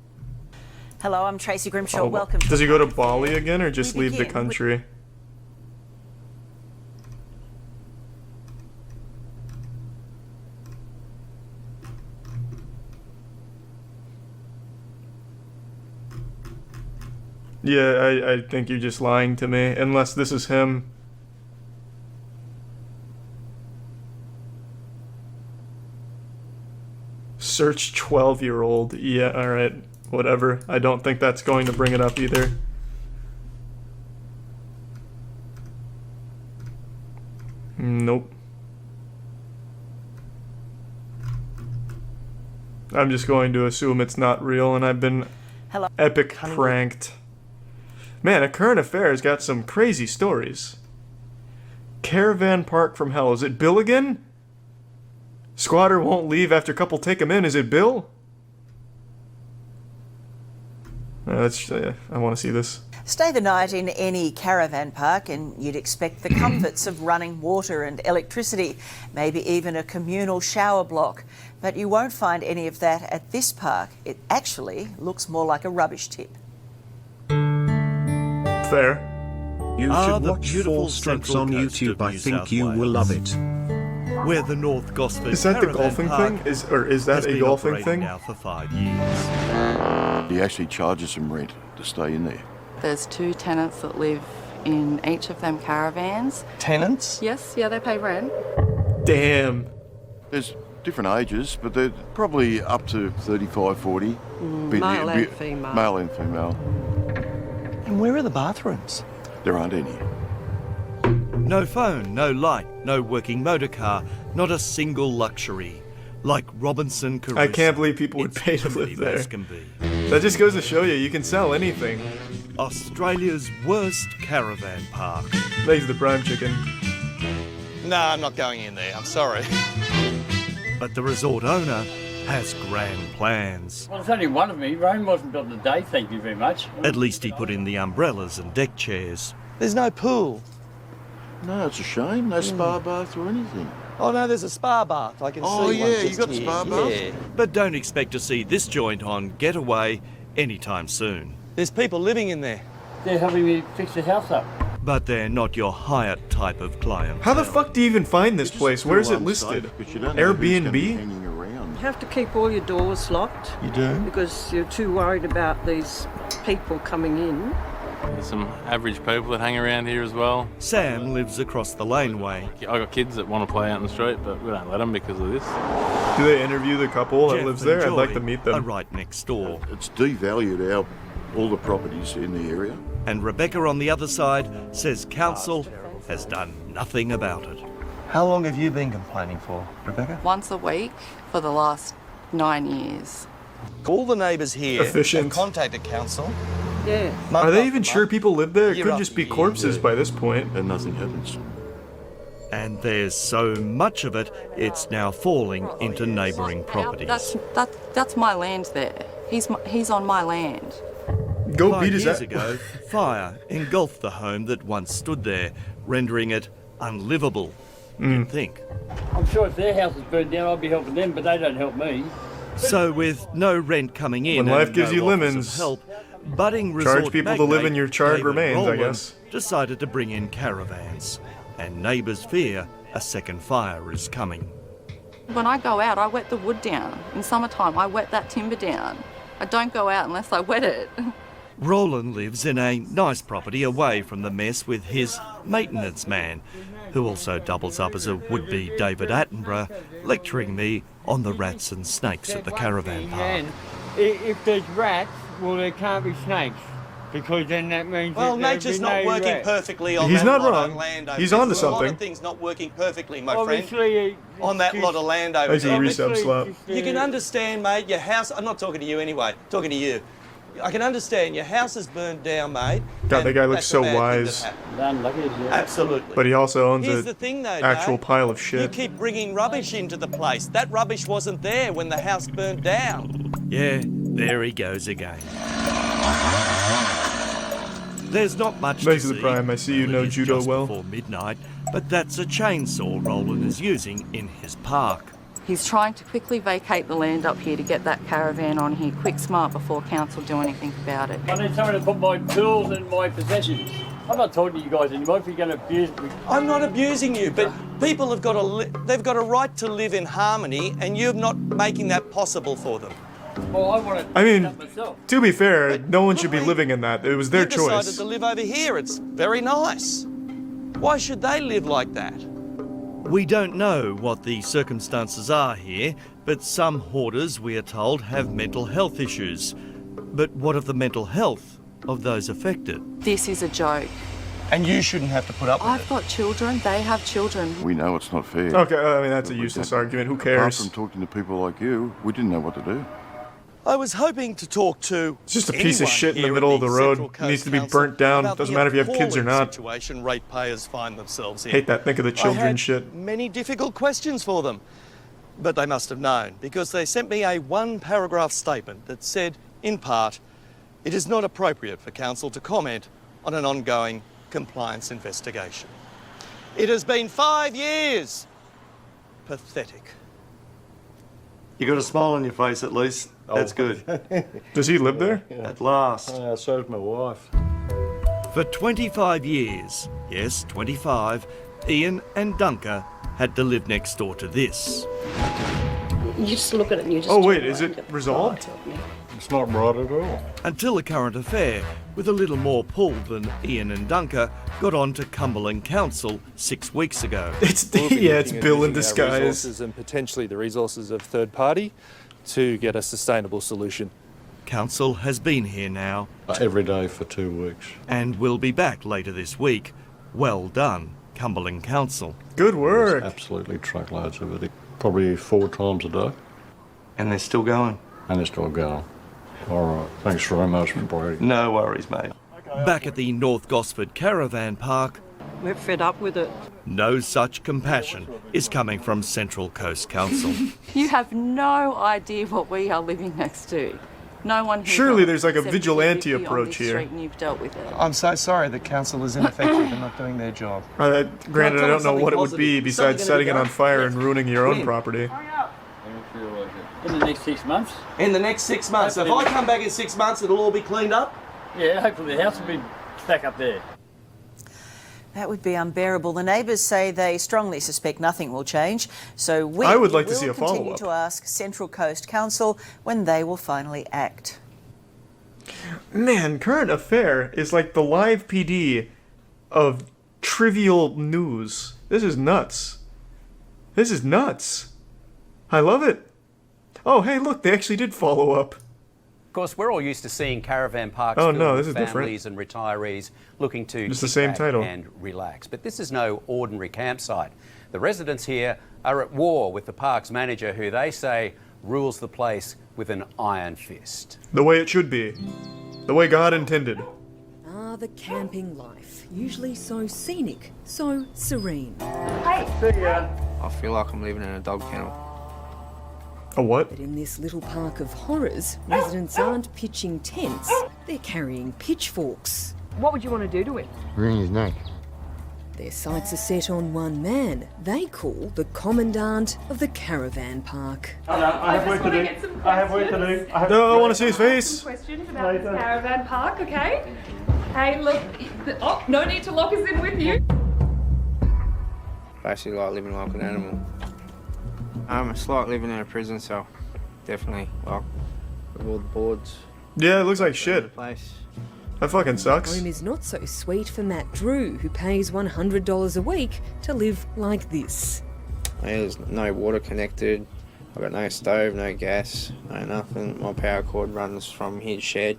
Hello, I'm Tracy Grimshaw. Oh, Welcome. does he go to Bali again, or just leave the begin. country? Yeah, I think you're just lying to me, unless this is him. Search 12-year-old. Yeah, alright. Whatever. I don't think that's going to bring it up either. Nope. I'm just going to assume it's not real, and I've been epic pranked. Man, A Current Affair's got some crazy stories. Caravan Park from Hell. Is it Bill again? Squatter won't leave after couple take him in. Is it Bill? I want to see this. Stay the night in any caravan park and you'd expect the comforts of running water and electricity, maybe even a communal shower block. But you won't find any of that at this park. It actually looks more like a rubbish tip. Fair. You are should the watch beautiful Four Strokes Central on Coast YouTube. of I New think South you will Wales, love it. where the North Gosford Is that the Caravan golfing Park thing? Is that has a been golfing operating thing? now for 5 years. He actually charges some rent to stay in there. There's 2 tenants that live in each of them caravans. Tenants? Yes, yeah, they pay rent. Damn. There's different ages, but they're probably up to 35, 40. Male and female. Male and female. And where are the bathrooms? There aren't any. No phone, no light, no working motor car, not a single luxury. Like Robinson Crusoe. I can't believe people would pay to live there. as can be. That just goes to show you can sell anything. Australia's worst caravan park. Thanks to the Prime Chicken. No, I'm not going in there. I'm sorry. But the resort owner has grand plans. Well, there's only one of me. Rain wasn't on the day, thank you very much. At least he put in the umbrellas and deck chairs. There's no pool. No, it's a shame. No spa bath or anything. Oh no, there's a spa bath. I can Oh, see one yeah, you just got the here. spa bath? Yeah. But don't expect to see this joint on Getaway anytime soon. There's people living in there. They're helping me fix the house up. But they're not your Hyatt type of client. How the fuck do you even find this place? Where is it listed? Airbnb? You have to keep all your doors locked. You do? Because you're too worried about these people coming in. There's some average people that hang around here as well. Sam lives across the laneway. I got kids that want to play out in the street, but we don't let them because of this. Do they interview the couple that Jeff lives and there? I'd like Joy to meet are them. right next door. It's devalued all the properties in the area. And Rebecca on the other side says council has done nothing about it. How long have you been complaining for, Rebecca? Once a week for the last 9 years. All the neighbours here Efficient. have contacted council. Yeah. Are they even sure people live there? It Year could after just be year. corpses by this point. And nothing happens. And there's so much of it, it's now falling into neighbouring properties. That's my land there. He's on my land. Go 5 beat his years ass. ago, fire engulfed the home that once stood there, rendering it unlivable, you'd think. I'm sure if their house is burned down, I'd be helping them, but they don't help me. So with no rent coming in When life and gives no you offers lemons, of help, budding charge resort people to live in magnate your charred David remains, I Rowland guess. decided to bring in caravans, and neighbours fear a second fire is coming. When I go out, I wet the wood down. In summertime, I wet that timber down. I don't go out unless I wet it. Roland lives in a nice property away from the mess with his maintenance man, who also doubles up as a would-be David Attenborough, lecturing me on the rats and snakes at the caravan park. If there's rats, well, there can't be snakes. Because then that means Well, that there'll nature's be not no working rats. perfectly on He's that not lot wrong. of land over He's there. onto There's a lot something. of things not working perfectly, my friend. Obviously, On that lot of land over Thanks for the there. resub slap. You can understand, mate, your house... I'm not talking to you anyway, talking to you. I can understand your house is burned down, mate. God, that and guy looks that's so a bad thing wise. that happened. Absolutely. But he also owns Here's an the thing, though, actual Dave. pile of You shit. keep bringing rubbish into the place. That rubbish wasn't there when the house burned down. Yeah, there he goes again. There's not much Thanks to to the Prime. I see you Well, know it is judo just well. before midnight, but that's a chainsaw Roland is using in his park. He's trying to quickly vacate the land up here to get that caravan on here quick smart before council do anything about it. I need someone to put my tools and my possessions. I'm not talking to you guys anymore if you're going to abuse me. I'm not abusing you, but people have got they've got a right to live in harmony, and you're not making that possible for them. Well, I want to I mean, up myself. to be fair, no one should be living in that. It was their You decided choice. to live over here. It's very nice. Why should they live like that? We don't know what the circumstances are here, but some hoarders, we are told, have mental health issues. But what of the mental health of those affected? This is a joke. And you shouldn't have to put up with I've got children, they have children. We know it's not fair. Okay, I mean, that's a But we useless don't- argument. Who Apart cares? from talking to people like you, we didn't know what to do. I was hoping to talk to It's just a piece of anyone shit in the here middle at of the road. Central Coast Needs to be Council burnt down. about Doesn't the matter if you have kids or appalling not. Situation ratepayers find themselves in. Hate that. Think of the children I had shit. many difficult questions for them, but they must have known because they sent me a one-paragraph statement that said, in part, it is not appropriate for council to comment on an ongoing compliance investigation. It has been 5 years. Pathetic. You got a smile on your face at least. That's good. Does he live there? At last. So does my wife. For 25 years, yes, 25, Ian and Dunker had to live next door to this. You just look at it and you just... Oh wait, is it resolved? It's not right at all. Until a current affair with a little more pull than Ian and Dunker got on to Cumberland Council 6 weeks ago. It's Bill in disguise. Resources and potentially the resources of third party to get a sustainable solution. Council has been here now. Every day for 2 weeks. And will be back later this week. Well done, Cumberland Council. Good work. There's absolutely truckloads of it. Probably 4 times a day. And they're still going? And they're still going. All right. Thanks very much, Brady. No worries, mate. Back at the North Gosford Caravan Park, We're fed up with it. no such compassion is coming from Central Coast Council. You have no idea what we are living next to. No one. Surely there's like a vigilante approach here. And you've dealt with it. I'm so sorry the council is ineffective and not doing their job. Granted, I don't know what it would be besides setting it on fire and ruining your own property. In the next 6 months. In the next 6 months. So if I come back in 6 months, it'll all be cleaned up? Yeah, hopefully the house will be back up there. That would be unbearable. The neighbours say they strongly suspect nothing will change, so we I would like to will see a continue follow-up. to ask Central Coast Council when they will finally act. Man, Current Affair is like the live PD of trivial news. This is nuts. This is nuts. I love it. Oh, hey, look, they actually did follow up. Of course, we're all used to seeing caravan parks Oh, filled no, with this is different. families and retirees looking to Just the kick same back title. and relax. But this is no ordinary campsite. The residents here are at war with the park's manager, who they say rules the place with an iron fist. The way it should be. The way God intended. Ah, the camping life. Usually so scenic, so serene. Hey! See ya. I feel like I'm living in a dog kennel. A what? But in this little park of horrors, residents aren't pitching tents, they're carrying pitchforks. What would you want to do to him? Wring his neck. Their sights are set on one man they call the commandant of the caravan park. I have work to do. I have work to do. No, I want to see his face. Some questions about this caravan park, okay? Hey, look. Oh, no need to lock us in with you. Basically like living like an animal. It's like living in a prison cell. Definitely. Like, with all the boards. Yeah, it looks like shit. Place. That fucking sucks. Home is not so sweet for Matt Drew, who pays $100 a week to live like this. There's no water connected. I've got no stove, no gas, no nothing. My power cord runs from his shed.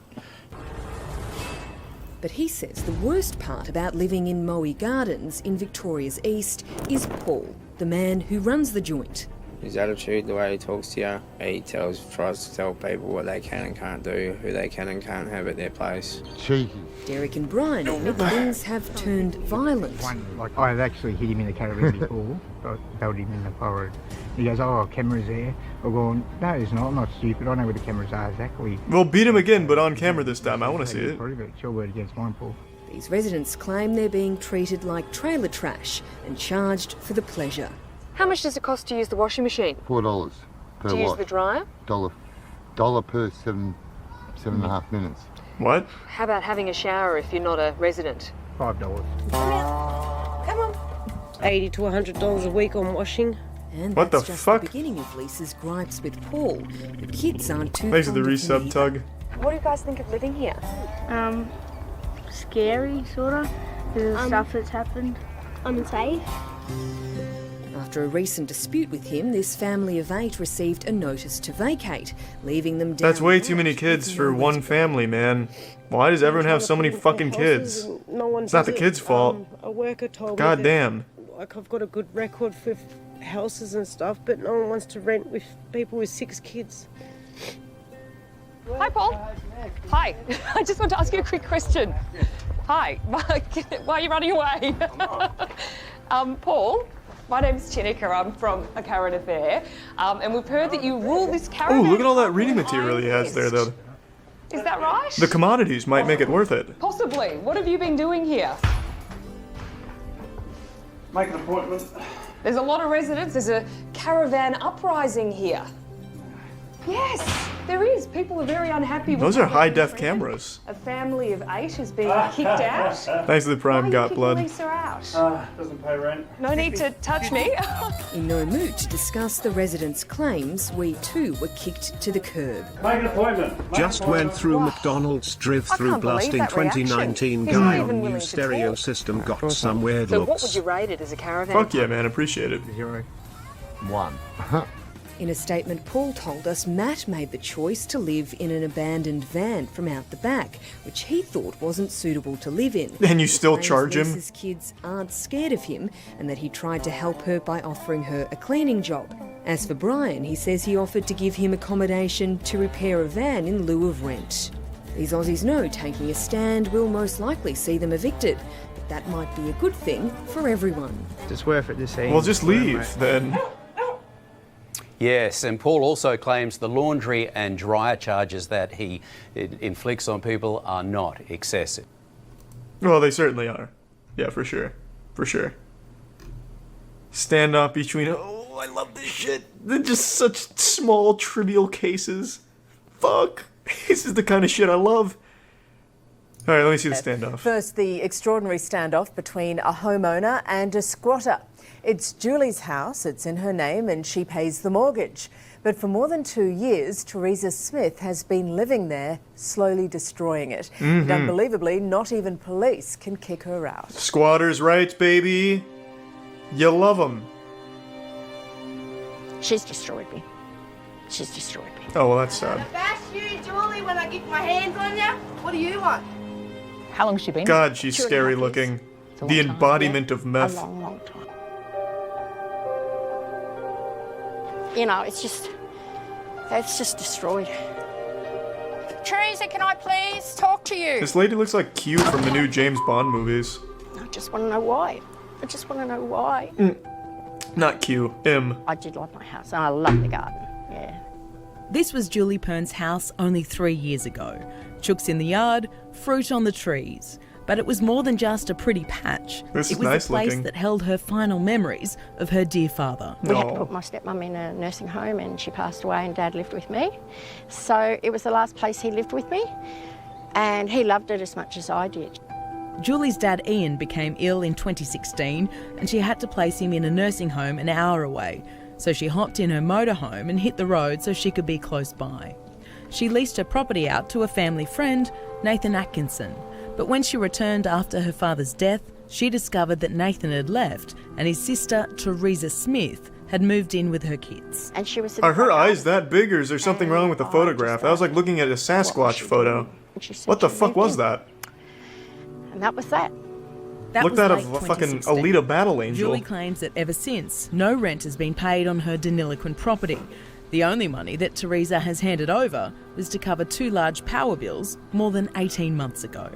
But he says the worst part about living in Moe Gardens in Victoria's East is Paul, the man who runs the joint. His attitude, the way he talks to you, he tries to tell people what they can and can't do, who they can and can't have at their place. Cheeky. Derek and Brian admit things have turned violent. I've actually hit him in the caravan before. I felt him in the forehead. He goes, "Oh, camera's there." I'm going, "No, it's not. I'm not stupid. I know where the cameras are exactly." We'll beat him again, but on camera this time. I want to see it. Prove it. It's your word against mine, Paul. These residents claim they're being treated like trailer trash and charged for the pleasure. How much does it cost to use the washing machine? $4 per To use wash. the dryer? Dollar per 7.5 minutes. What? How about having a shower if you're not a resident? $5. Come on. $80 to $100 a week on washing. And What that's the just fuck? the beginning of Lisa's gripes with Paul. The kids aren't too Thanks for the fond of resub, him Tug. What do you guys think of living here? Scary, sorta. There's stuff that's happened. Unsafe. After a recent dispute with him, this family of 8 received a notice to vacate, leaving them down. That's way too many kids for one family, man. Why does everyone have so many fucking kids? It's not the kids' fault. A worker told God me damn. like I've got a good record for houses and stuff, but no one wants to rent with people with 6 kids. Hi, Paul. Hi. I just want to ask you a quick question. Hi. Why are you running away? Paul, my name's Chinika. I'm from A Current Affair. And we've heard that you rule this Oh, caravan. look at all that reading material he has there, though. Is that right? The commodities might make it worth it. Possibly. What have you been doing here? Make an appointment. There's a lot of residents. There's a caravan uprising here. Yes, there is. People are very unhappy with Those are how they're high-def treated. cameras. A family of 8 is being kicked out. Thanks to the Prime got Kicking blood. Lisa out. Doesn't pay rent. No need to touch me. In no mood to discuss the residents' claims, we too were kicked to the curb. Make an appointment. Just went through McDonald's drive-through can't believe blasting that reaction. 2019 He's not guy even on willing new to stereo talk. system got some weird So what would looks. you rate it as a caravan? Fuck yeah, man. Appreciate it. 1. In a statement, Paul told us Matt made the choice to live in an abandoned van from out the back, which he thought wasn't suitable to live in. And you He still claims charge him? Lisa's kids aren't scared of him, and that he tried to help her by offering her a cleaning job. As for Brian, he says he offered to give him accommodation to repair a van in lieu of rent. These Aussies know taking a stand will most likely see them evicted, but that might be a good thing for everyone. It's worth it to see. Well, just leave then. Yes, and Paul also claims the laundry and dryer charges that he inflicts on people are not excessive. Well, they certainly are. Yeah, for sure. For sure. Standoff between, oh, I love this shit. They're just such small, trivial cases. Fuck. This is the kind of shit I love. All right, let me see the standoff. First, the extraordinary standoff between a homeowner and a squatter. It's Julie's house, it's in her name, and she pays the mortgage. But for more than 2 years, Teresa Smith has been living there, slowly destroying it. And unbelievably, not even police can kick her out. Squatters' rights, baby. You love them. She's destroyed me. She's destroyed me. Oh, well, that's sad. Bash you, Julie, when I get my hands on you? What do you want? How long has she been? God, she's scary looking. The embodiment of meth. A long, long time. You know, it's just destroyed. Teresa, can I please talk to you? This lady looks like Q from the new James Bond movies. I just want to know why. I just want to know why. Not Q, M. I did love my house, and I love the garden. Yeah. This was Julie Pern's house only 3 years ago. Chooks in the yard, fruit on the trees. But it was more than just a pretty patch. This it is was nice the place looking. that held her final memories of her dear father. We had to put my stepmum in a nursing home, and she passed away, and Dad lived with me. So it was the last place he lived with me, and he loved it as much as I did. Julie's dad Ian became ill in 2016 and she had to place him in a nursing home an hour away. So she hopped in her motorhome and hit the road so she could be close by. She leased her property out to a family friend, Nathan Atkinson. But when she returned after her father's death, she discovered that Nathan had left and his sister, Teresa Smith, had moved in with her kids. And she was Are her eyes that big, or is there something wrong with the photograph? That was like looking at a Sasquatch photo. What the fuck was that? And that was that. Looked out of a fucking Alita Battle Angel. Julie claims that ever since, no rent has been paid on her Deniliquin property. The only money that Teresa has handed over was to cover 2 large power bills more than 18 months ago.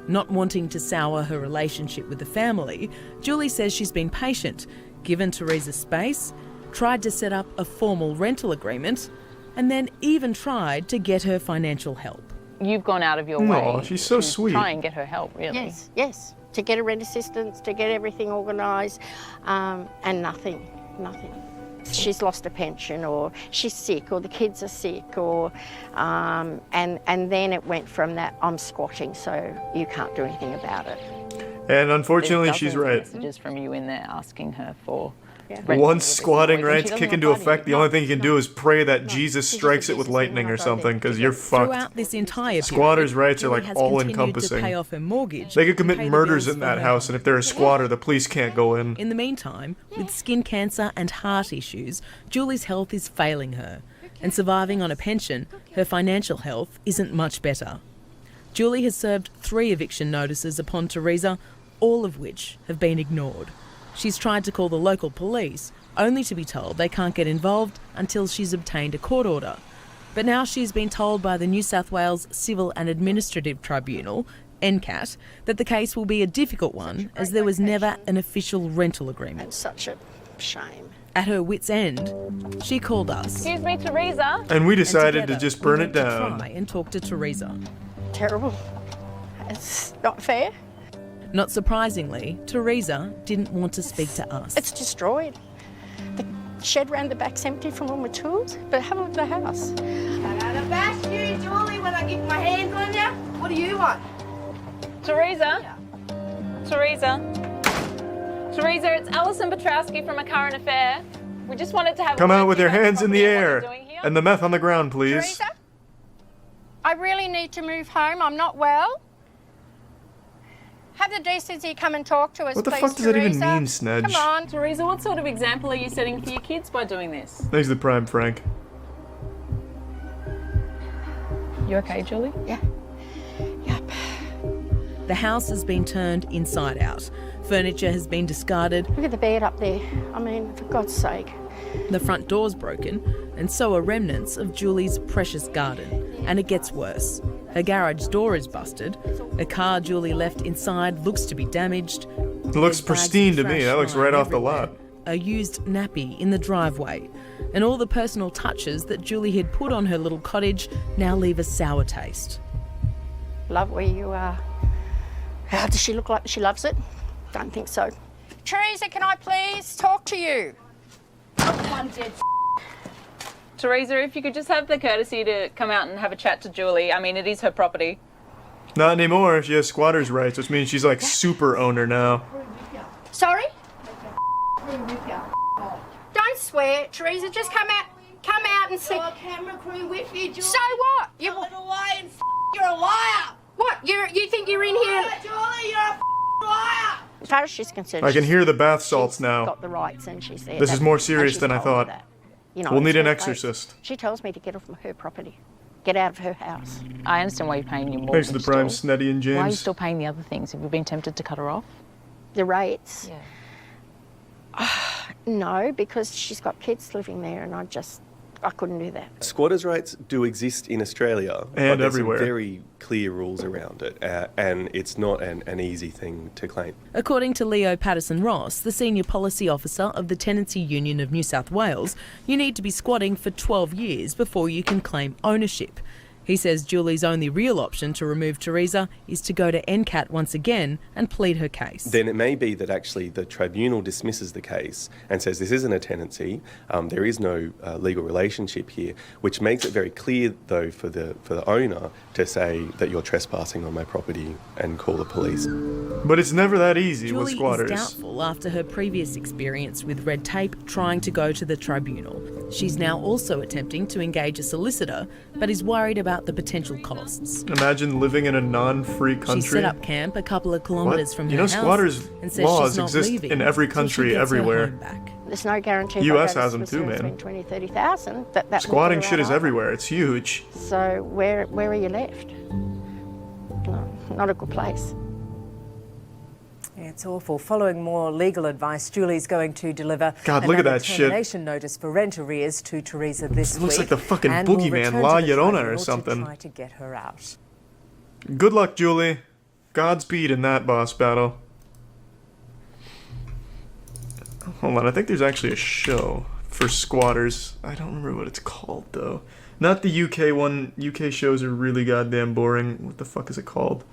Not wanting to sour her relationship with the family, Julie says she's been patient, given Teresa space, tried to set up a formal rental agreement, and then even tried to get her financial help. You've gone out of your Aw, way she's so to sweet. try and get her help, really. Yes, yes. To get a rent assistance, to get everything organised, and nothing. She's lost a pension, or she's sick, or the kids are sick, or and then it went from that, I'm squatting, so you can't do anything about it. And unfortunately, There's she's dozens of right. messages from you in there asking her for Once squatting rights kick into effect, the only thing you can do is pray that Jesus strikes it with lightning or something, because you're fucked. Throughout this entire Squatters' period, rights are Julie like has all-encompassing. continued to pay off her mortgage. They could and commit pay the murders bills in for that her house, and if they're a squatter, the police can't go in. In the meantime, with skin cancer and heart issues, Julie's health is failing her. And surviving on a pension, her financial health isn't much better. Julie has served 3 eviction notices upon Teresa, all of which have been ignored. She's tried to call the local police, only to be told they can't get involved until she's obtained a court order. But now she's been told by the New South Wales Civil and Administrative Tribunal, NCAT, that the case will be a difficult one as there was never an official rental agreement. Such a shame. At her wit's end, she called us. Excuse me, Teresa. And we decided to together, just we burn went it to down. try and talk to Teresa. Terrible. It's not fair. Not surprisingly, Teresa didn't want to speak to us. It's destroyed. Shed round the back's empty from all my tools, but have a look at the house. I'm gonna bash you, Julie, when I get my hands on you. What do you want? Teresa? Teresa, it's Alison Petrowski from A Current Affair. We just wanted to have Come a out word with to your you about hands in the property and what air. you're doing here. And the meth on the ground, please. Teresa? I really need to move home. I'm not well. Have the decency come and talk to us, What the please, fuck does that even Teresa. mean, Snedge? Come on. Teresa, what sort of example are you setting for your kids by doing this? Thanks to Prime Frank. You okay, Julie? Yeah. The house has been turned inside out. Furniture has been discarded. Look at the bed up there. I mean, for God's sake. The front door's broken, and so are remnants of Julie's precious garden. And it gets worse. Her garage door is busted. A car Julie left inside looks to be damaged. It looks pristine to me. That looks right off the lot. A used nappy in the driveway. And all the personal touches that Julie had put on her little cottage now leave a sour taste. Love where you are. How does she look like she loves it? Don't think so. Teresa, can I please talk to you? One dead Teresa, if you could just have the courtesy to come out and have a chat to Julie. I mean, it is her property. Not anymore. She has squatter's rights, which means she's like super owner now. Sorry? Don't swear, Teresa. Just come out and see. Got a camera crew with you, Julie. So what? You Tell it away and you're a liar. What? You think you're in here? Julie, you're a liar. As far as she's concerned, I can she's hear the bath salts now. got the rights and she's there. This is more serious she's than I told me thought. that. You know, We'll it's need an her place. exorcist. She tells me to get off her property, get out of her house. I understand why you're paying your mortgage. Thanks to the Prime still. Sneddy and Why are you James. still paying the other things? Have you been tempted to cut her off? The rates? Yeah. No, because she's got kids living there, and I couldn't do that. Squatters' rights do exist in Australia, but And there's everywhere. some very clear rules around it, and it's not an easy thing to claim. According to Leo Patterson-Ross, the Senior Policy Officer of the Tenancy Union of New South Wales, you need to be squatting for 12 years before you can claim ownership. He says Julie's only real option to remove Teresa is to go to NCAT once again and plead her case. Then it may be that actually the tribunal dismisses the case and says this isn't a tenancy, there is no legal relationship here, which makes it very clear, though, for the owner to say that you're trespassing on my property and call the police. But it's never that easy with Julie squatters. is doubtful after her previous experience with red tape trying to go to the tribunal. She's now also attempting to engage a solicitor, but is worried about the potential costs. Imagine living in a non-free country. She set up camp a couple of kilometres from You her know, house squatters' and says laws she's not exist leaving in every till she country, gets her everywhere. home back. There's no guarantee. US if I go has to them too, Smiths man. for 20, 30,000. That Squatting will shit is allow. everywhere. It's huge. So where are you left? No, not a good place. It's awful. Following more legal advice, Julie's going to deliver God, look at another that shit. termination notice for rent arrears to Teresa this It week. looks like the fucking and will boogeyman, return La to the Llorona or tribunal something. To try to get her out. Good luck, Julie. Godspeed in that boss battle. Hold on, I think there's actually a show for squatters. I don't remember what it's called, though. Not the UK one. UK shows are really goddamn boring. What the fuck is it called?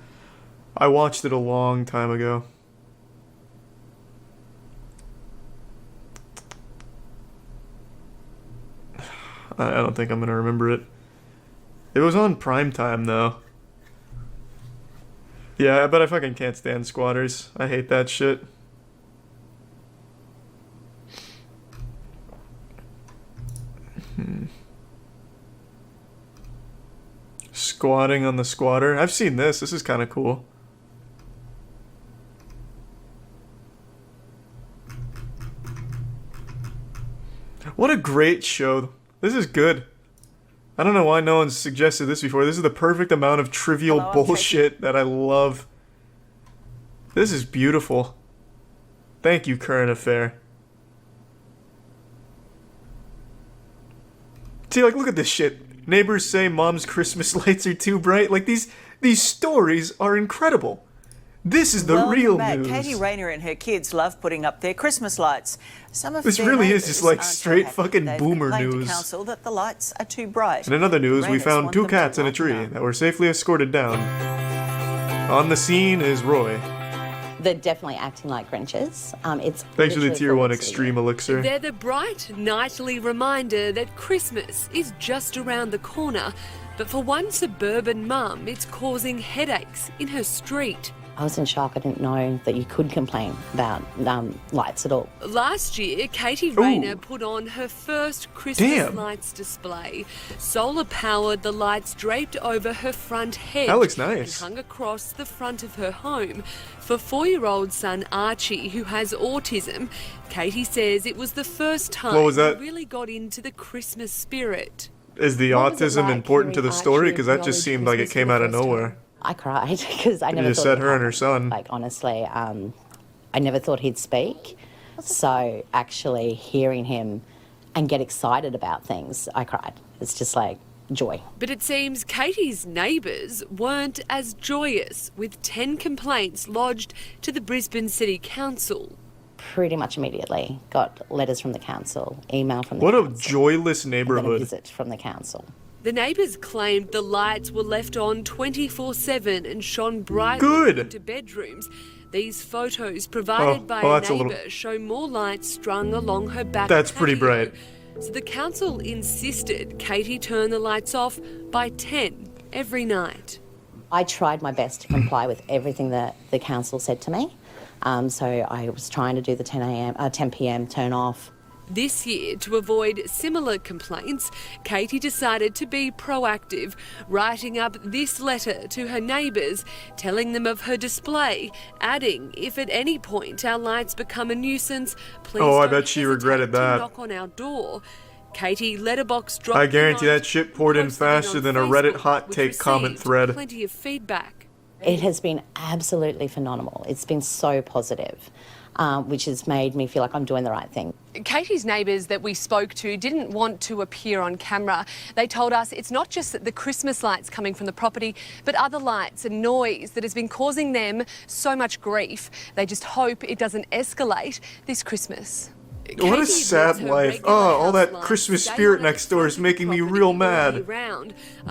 I watched it a long time ago. I don't think I'm gonna remember it. It was on primetime, though. Yeah, but I fucking can't stand squatters. I hate that shit. Squatting on the squatter. I've seen this. This is kind of cool. What a great show. This is good. I don't know why no one's suggested this before. This is the perfect amount of trivial bullshit that I love. This is beautiful. Thank you, Current Affair. See, like, look at this shit. Neighbors say mom's Christmas lights are too bright. Like, these stories are incredible. This is the Welcome real back. news. Katie Rayner and her kids love putting up their Christmas lights. Some of This their really is neighbours just like aren't so straight happy. fucking They've boomer complained to news. council that the lights are too bright. In another news, we Rayners found want 2 them to cats in a lighten tree up. that were safely escorted down. On the scene is Roy. They're definitely acting like Grinches. It's Thanks for the literally tier full 1 of extreme elixir. They're the bright nightly reminder that Christmas is just around the corner, but for one suburban mum, it's causing headaches in her street. I was in shock. I didn't know that you could complain about lights at all. Last year, Katie Rayner put on her first Christmas lights display. Solar-powered, the lights draped over her front hedge That looks nice. and hung across the front of her home. For 4-year-old son Archie, who has autism, Katie says it was the first time What was that? he really got into the Christmas spirit. Is the What was it autism like important to the hearing story? Archie Because that just acknowledge seemed like it Christmas came for out the of first nowhere. I cried because I never You just thought said it her and her happened. son. Like, honestly, I never thought he'd speak. So actually hearing him and get excited about things, I cried. It's just like joy. But it seems Katie's neighbours weren't as joyous, with 10 complaints lodged to the Brisbane City Council. Pretty much immediately got letters from the council, email from the What a council, joyless and then a neighborhood. visit from the council. The neighbours claimed the lights were left on 24/7 and shone brightly Good. into bedrooms. These photos provided by a that's a neighbour little- show more lights strung along her back That's pretty patio. bright. So the council insisted Katie turn the lights off by 10 every night. I tried my best to comply with everything that the council said to me. So I was trying to do the 10 p.m. turn off. This year, to avoid similar complaints, Katie decided to be proactive, writing up this letter to her neighbours, telling them of her display, adding, if at any point our lights become a nuisance, please Oh, I don't bet she hesitate regretted to that. knock on our door. Katie letterbox dropped I the guarantee note, that shit poured in posted it faster on than a Reddit Facebook, hot which take comment received thread. plenty of feedback. It has been absolutely phenomenal. It's been so positive, which has made me feel like I'm doing the right thing. Katie's neighbours that we spoke to didn't want to appear on camera. They told us it's not just the Christmas lights coming from the property, but other lights and noise that has been causing them so much grief. They just hope it doesn't escalate this Christmas. What a sad life. Oh, all that Christmas spirit next door is making me real mad.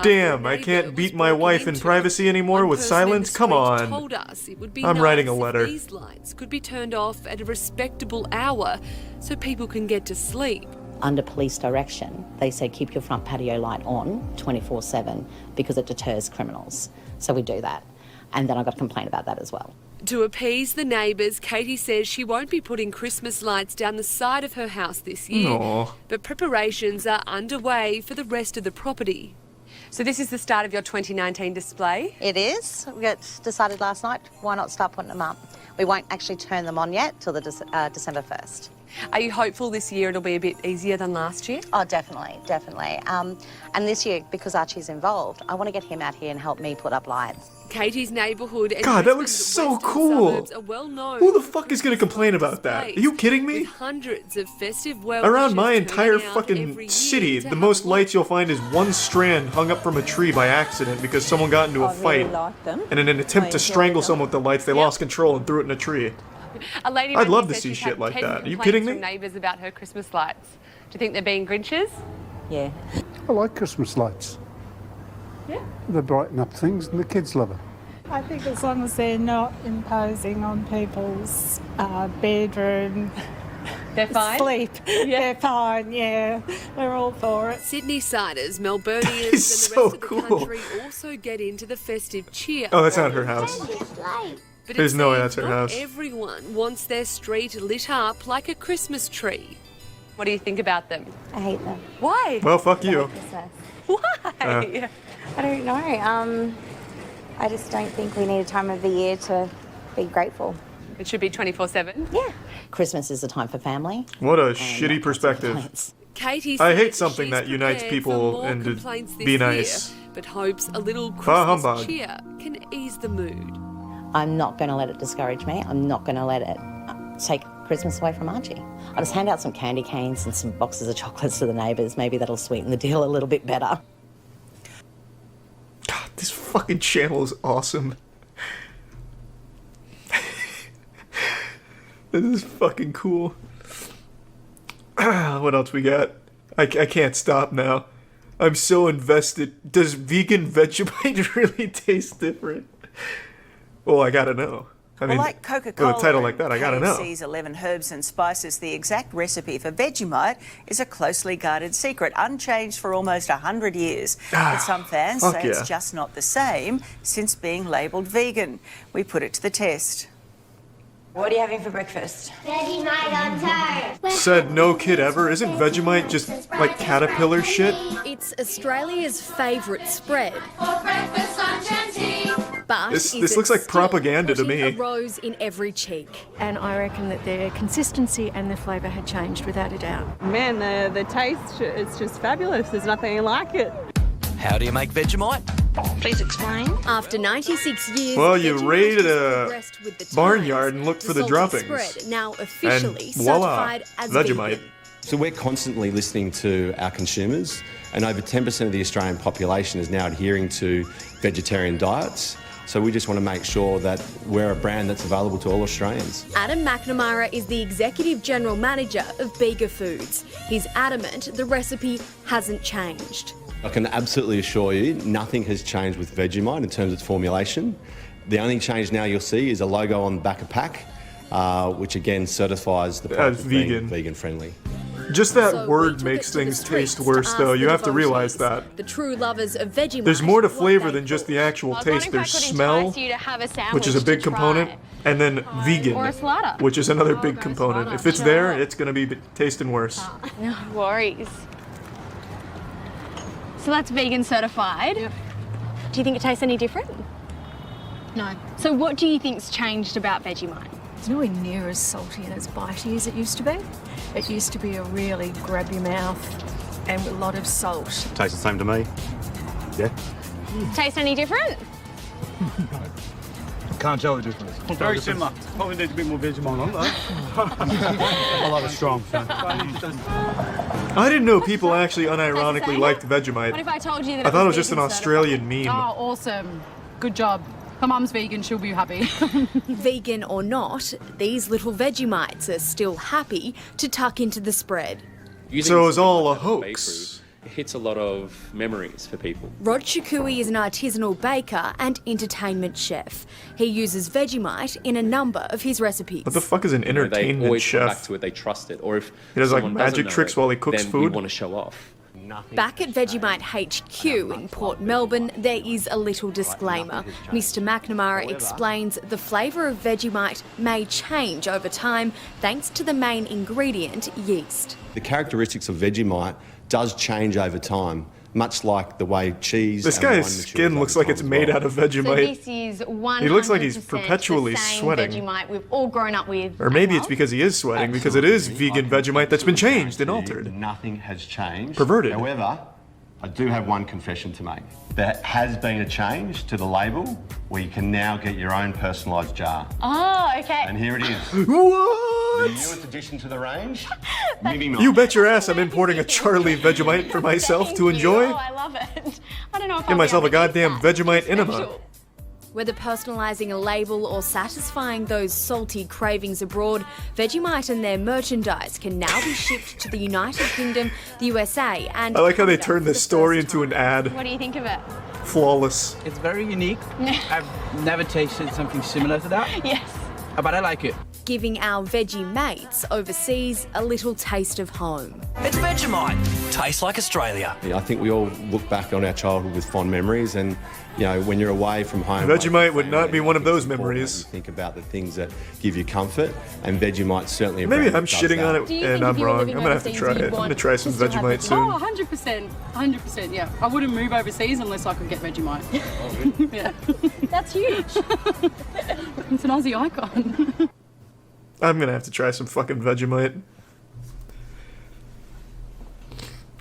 Damn, I can't beat my wife in privacy anymore with silence? Come on. Told us it would be I'm writing a nice if letter. These lights could be turned off at a respectable hour so people can get to sleep. Under police direction, they say keep your front patio light on 24/7 because it deters criminals. So we do that. And then I got a complaint about that as well. To appease the neighbours, Katie says she won't be putting Christmas lights down the side of her house this year. Aw. But preparations are underway for the rest of the property. So this is the start of your 2019 display? It is. We got decided last night, why not start putting them up? We won't actually turn them on yet till the December 1st. Are you hopeful this year it'll be a bit easier than last year? Oh, definitely, definitely. And this year, because Archie's involved, I want to get him out here and help me put up lights. Katie's neighbourhood and God, that looks Brisbane's so western cool. suburbs are well known Who the fuck is gonna complain about that? Are you kidding me? with hundreds of festive well Around my wishes entire turning out fucking every city, year to the have most a lights you'll find is one strand hung up from a tree by accident because someone got into a fight. And in an attempt to strangle someone with the lights, they lost control and threw it in a tree. A lady I'd rang me love to said see she's shit had like 10 that. Are you complaints kidding me? from neighbours about her Christmas lights. Do you think they're being Grinches? Yeah. I like Christmas lights. Yeah. They brighten up things and the kids love it. I think as long as they're not imposing on people's bedroom They're fine? sleep, they're fine, yeah. We're all for it. Sydney siders, Melburnians and the rest so of the cool. country also get into the festive cheer. Oh, that's not her house. But There's it no way seems that's her not house. everyone wants their street lit up like a Christmas tree. What do you think about them? I hate them. Why? Well, fuck you. Why? I don't know. I just don't think we need a time of the year to be grateful. It should be 24/7? Yeah. Christmas is a time for family. What a shitty perspective. Katie I says hate something she's that unites prepared for people more and to complaints this be year, nice. but hopes a little Bah Christmas humbug. cheer can ease the mood. I'm not going to let it discourage me. I'm not going to let it take Christmas away from Archie. I'll just hand out some candy canes and some boxes of chocolates to the neighbours. Maybe that'll sweeten the deal a little bit better. God, this fucking channel is awesome. This is fucking cool. What else we got? I can't stop now. I'm so invested. Does vegan Vegemite really taste different? Well, I gotta know. I mean, well, like Coca-Cola, with a title like that, I gotta know. KFC's 11 herbs and spices, the exact recipe for Vegemite is a closely guarded secret, unchanged for almost 100 years. But some fans say it's just not the same since being labelled vegan. We put it to the test. What are you having for breakfast? Vegemite on toast. Said no kid ever. Isn't Vegemite just like caterpillar shit? It's Australia's favourite spread. For breakfast, lunch and tea. But This looks like propaganda to me. A rose in every cheek. And I reckon that their consistency and their flavour had changed without a doubt. Man, the taste, it's just fabulous. There's nothing like it. How do you make Vegemite? Please explain. After 96 years, Well, you Vegemite raided has a progressed with the barnyard times. and looked for the salty droppings. Spread, now officially And voila, certified as Vegemite. vegan. So we're constantly listening to our consumers, and over 10% of the Australian population is now adhering to vegetarian diets. So we just want to make sure that we're a brand that's available to all Australians. Adam McNamara is the Executive General Manager of Bega Foods. He's adamant the recipe hasn't changed. I can absolutely assure you nothing has changed with Vegemite in terms of its formulation. The only change now you'll see is a logo on the back of pack, which again certifies the product as being vegan friendly. Just that So word we took makes it to the things streets taste to worse, ask though. the You have to devotees, realize that. The true lovers of Vegemite. There's more to what flavor they than just the actual I was taste. wondering There's if I could smell, entice you to have a which is a sandwich big to component, try. and then vegan, Or a slider. which is another big component. If it's there, it's going to be tasting worse. No worries. So that's vegan certified. Yep. Do you think it tastes any different? No. So what do you think's changed about Vegemite? It's nowhere near as salty and as bitey as it used to be. It used to be a really grab your mouth and with a lot of salt. Tastes the same to me. Yeah. Taste any different? Can't tell the difference. Very similar. Probably needs a bit more Vegemite on that. I like it strong. I didn't know people actually unironically liked Vegemite. What if I told you that I thought it was just an Australian meme. Oh, awesome. Good job. My mum's vegan, she'll be happy. Vegan or not, these little Vegemites are still happy to tuck into the spread. So it was all a hoax. It hits a lot of memories for people. Rod Shakui is an artisanal baker and entertainment chef. He uses Vegemite in a number of his recipes. What the fuck is an They entertainment always come chef? back to it. They trust it. Or if He does, like, someone doesn't magic know tricks it, while he cooks then food? we want to show off. Back at Vegemite HQ in Port Melbourne, there is a little disclaimer. Mr. McNamara explains the flavour of Vegemite may change over time thanks to the main ingredient, yeast. The characteristics of Vegemite does change over time, much like the way cheese. This and wine guy's matures skin over looks like time it's as made well. out of Vegemite. So this is 100% He looks like he's perpetually the same sweating. Vegemite we've all grown up with. Or maybe it's because he is sweating, because it is vegan Vegemite that's been changed and altered. Nothing has changed. Perverted. However, I do have one confession to make. There has been a change to the label where you can now get your own personalised jar. Oh, okay. And here it is. What? The newest addition to the range, Mini Mart. You bet your ass I'm importing a Charlie Vegemite for myself to enjoy. Oh, I love it. I don't know if Get myself a goddamn Vegemite enema. Whether personalising a label or satisfying those salty cravings abroad, Vegemite and their merchandise can now be shipped to the United Kingdom, the USA, and I like how they Canada turned for this the story first into an ad. time. What do you think of it? Flawless. It's very unique. I've never tasted something similar to that. Yes. But I like it. Giving our veggie mates overseas a little taste of home. It's Vegemite. Tastes like Australia. I think we all look back on our childhood with fond memories, and you know, when you're away from home, Vegemite would not be one of those memories. think about the things that give you comfort, and Vegemite certainly. a Maybe brand I'm that does shitting that. on it and I'm wrong. I'm gonna have to try it. I'm gonna try some Vegemite soon. Oh, 100%. 100%, yeah. I wouldn't move overseas unless I could get Vegemite. Yeah. That's huge. It's an Aussie icon. I'm gonna have to try some fucking Vegemite.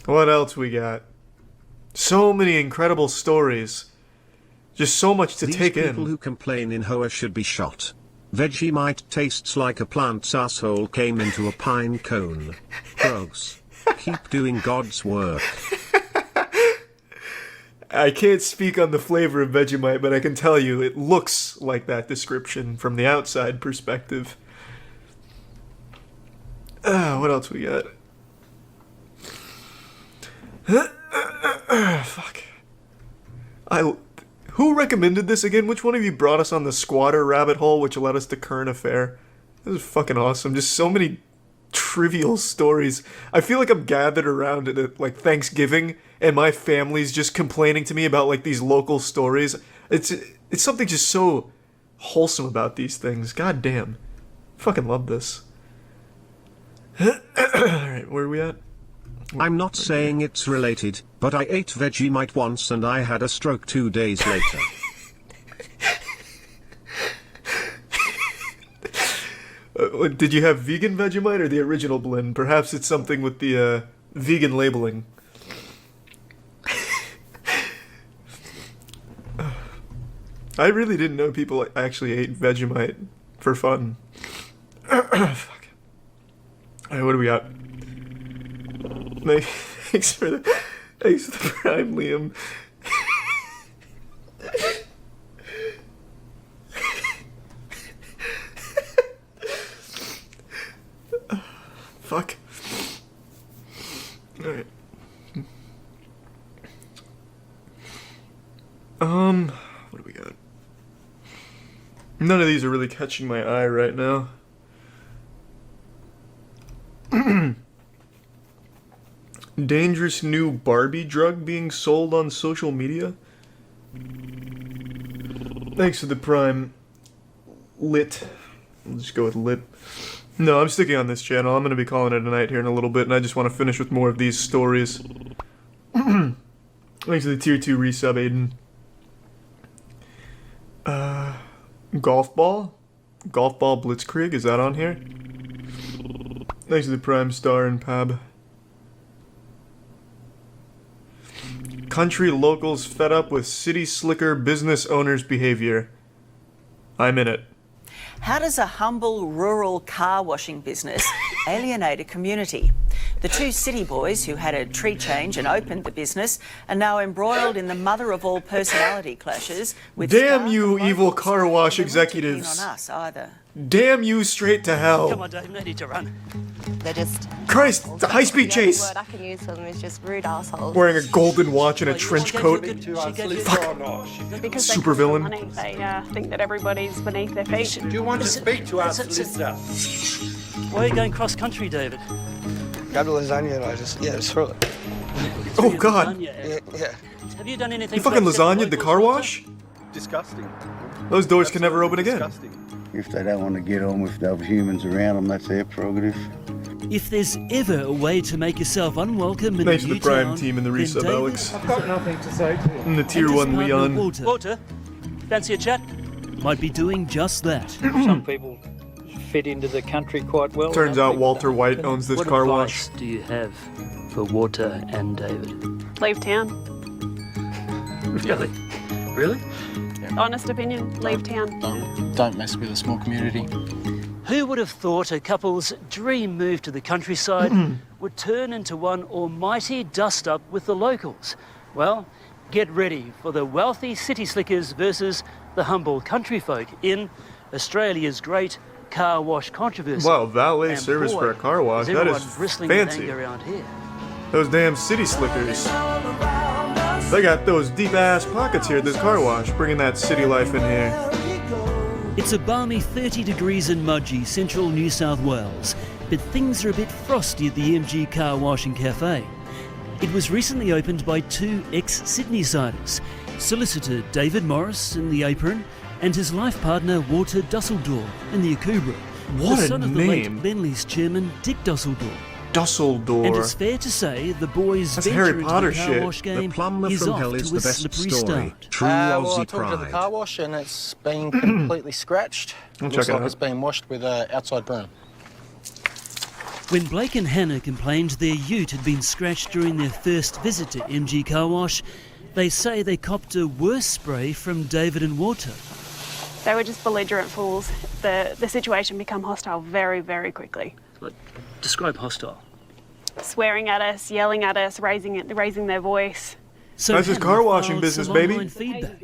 What else we got? So many incredible stories. Just so much to These take people in. who complain in Hoa should be shot. Vegemite tastes like a plant's asshole came into a pine cone. Gross. Keep doing God's work. I can't speak on the flavor of Vegemite, but I can tell you it looks like that description from the outside perspective. What else we got? Fuck. Who recommended this again? Which one of you brought us on the squatter rabbit hole, which led us to current affair? This is fucking awesome. Just so many trivial stories. I feel like I'm gathered around at like Thanksgiving, and my family's just complaining to me about like these local stories. It's something just so wholesome about these things. God damn. Fucking love this. Alright, where are we at? I'm not saying it's related, but I ate Vegemite once and I had a stroke 2 days later. Did you have vegan Vegemite or the original blend? Perhaps it's something with the vegan labeling. I really didn't know people actually ate Vegemite for fun. Fuck. Alright, what do we got? Thanks for the prime, Liam. Fuck. Alright. What do we got? None of these are really catching my eye right now. Dangerous new Barbie drug being sold on social media? Thanks for the prime. Lit. I'll just go with lit. No, I'm sticking on this channel. I'm going to be calling it a night here in a little bit, and I just want to finish with more of these stories. Thanks for the tier 2 resub, Aiden. Golf ball? Golf ball Blitzkrieg, is that on here? Thanks for the prime star and Pab. Country locals fed up with city slicker business owners' behavior. I'm in it. How does a humble rural car washing business alienate a community? The two city boys who had a tree change and opened the business are now embroiled in the mother of all personality clashes with damn you, evil car wash They're not too executives. keen on us either. Damn you straight to hell. Come on, Dave, no need to run. They're just... Christ, the high-speed chase. The only word I can use for them is just rude assholes. Wearing a golden watch and a trench coat. Fuck. Because Super villain. money, they think that everybody's beneath their feet. Do you want to speak to our solicitor? Why are you going cross-country, David? Grab the lasagna and I just throw it. Oh god. Yeah. Have you done anything... You fucking lasagnaed the car wash? Disgusting. Those doors can never open again. If they don't want to get on with other humans around them, that's their prerogative. If there's ever a way to make yourself unwelcome in Thanks a to new the prime town, team and the then resub, David Alex. I've got nothing to say to you. And the tier and his 1 partner Leon. Walter, fancy a chat? might be doing just that. Some people fit into the country quite well. Turns out Walter White owns this car wash. What advice do you have for Walter and David? Leave town. Really? Really? Honest opinion, leave town. Don't mess with a small community. Who would have thought a couple's dream move to the countryside would turn into one almighty dust-up with the locals? Well, get ready for the wealthy city slickers versus the humble country folk in Australia's great car wash controversy. Wow, valet And service boy, for a car wash. is That everyone is bristling with fancy. anger around here. Those damn city slickers. They got those deep-ass pockets here at this car wash, bringing that city life in here. It's a balmy 30 degrees in Mudgee, central New South Wales, but things are a bit frosty at the MG Car Wash and Cafe. It was recently opened by two ex-Sydney-siders, solicitor David Morris in the apron and his life partner Walter Dusseldorp in the Akubra. What the a son of name. the late Bentley's chairman Dick Dusseldorp. Dusseldorp. And it's fair to say the boys' That's venture Harry into Potter the car shit. wash game The plumber is from off hell to is a the best slippery story. start. True Well, I Aussie took it to the pride. car wash and it's been completely scratched. I'll Looks check it like out. it's been washed with an outside broom. When Blake and Hannah complained their ute had been scratched during their first visit to MG Car Wash, they say they copped a worse spray from David and Walter. They were just belligerent fools. The situation became hostile very, very quickly. Describe hostile. Swearing at us, yelling at us, raising their voice. So That's his Hannah car washing filed business, some baby. online feedback.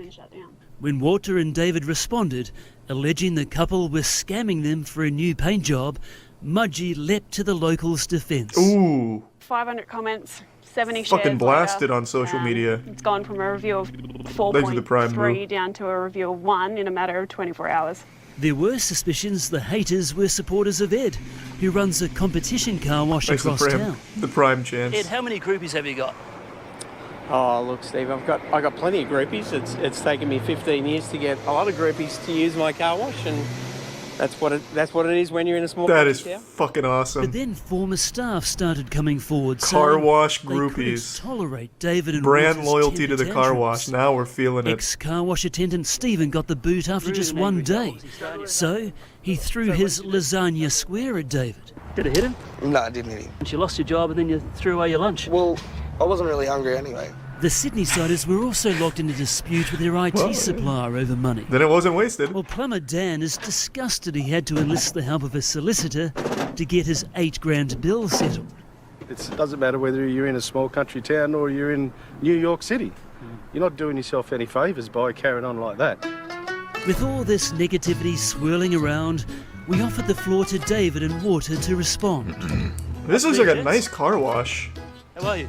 When Walter and David responded, alleging the couple were scamming them for a new paint job, Mudgee leapt to the locals' defence. Ooh. 500 comments 70 shares fucking blasted later, on social media. It's gone from a review of Thanks for the Prime, bro. 4.3 down to a review of 1 in a matter of 24 hours. There were suspicions the haters were supporters of Ed, who runs a competition car wash Thanks across town. the Prime chance. Ed, how many groupies have you got? Oh, look, Steve, I got plenty of groupies. It's taken me 15 years to get a lot of groupies to use my car wash, and that's what it is when you're in a small That is town. fucking awesome. But then former staff started coming forward, Car saying wash they couldn't groupies. tolerate David and Brand Walter's loyalty to temper the car tantrums. wash. Now we're feeling it. Ex-car wash attendant Stephen got the boot after just one day, so he threw his lasagna square at David. Did it hit him? No, I didn't hit him. And you lost your job and then you threw away your lunch. Well, I wasn't really hungry anyway. The Sydney-siders were also locked in a dispute with their IT supplier over money. Then it wasn't wasted. Well, plumber Dan is disgusted he had to enlist the help of a solicitor to get his $8,000 bill settled. It doesn't matter whether you're in a small country town or you're in New York City. You're not doing yourself any favours by carrying on like that. With all this negativity swirling around, we offered the floor to David and Walter to respond. This looks like a nice car wash. How are you?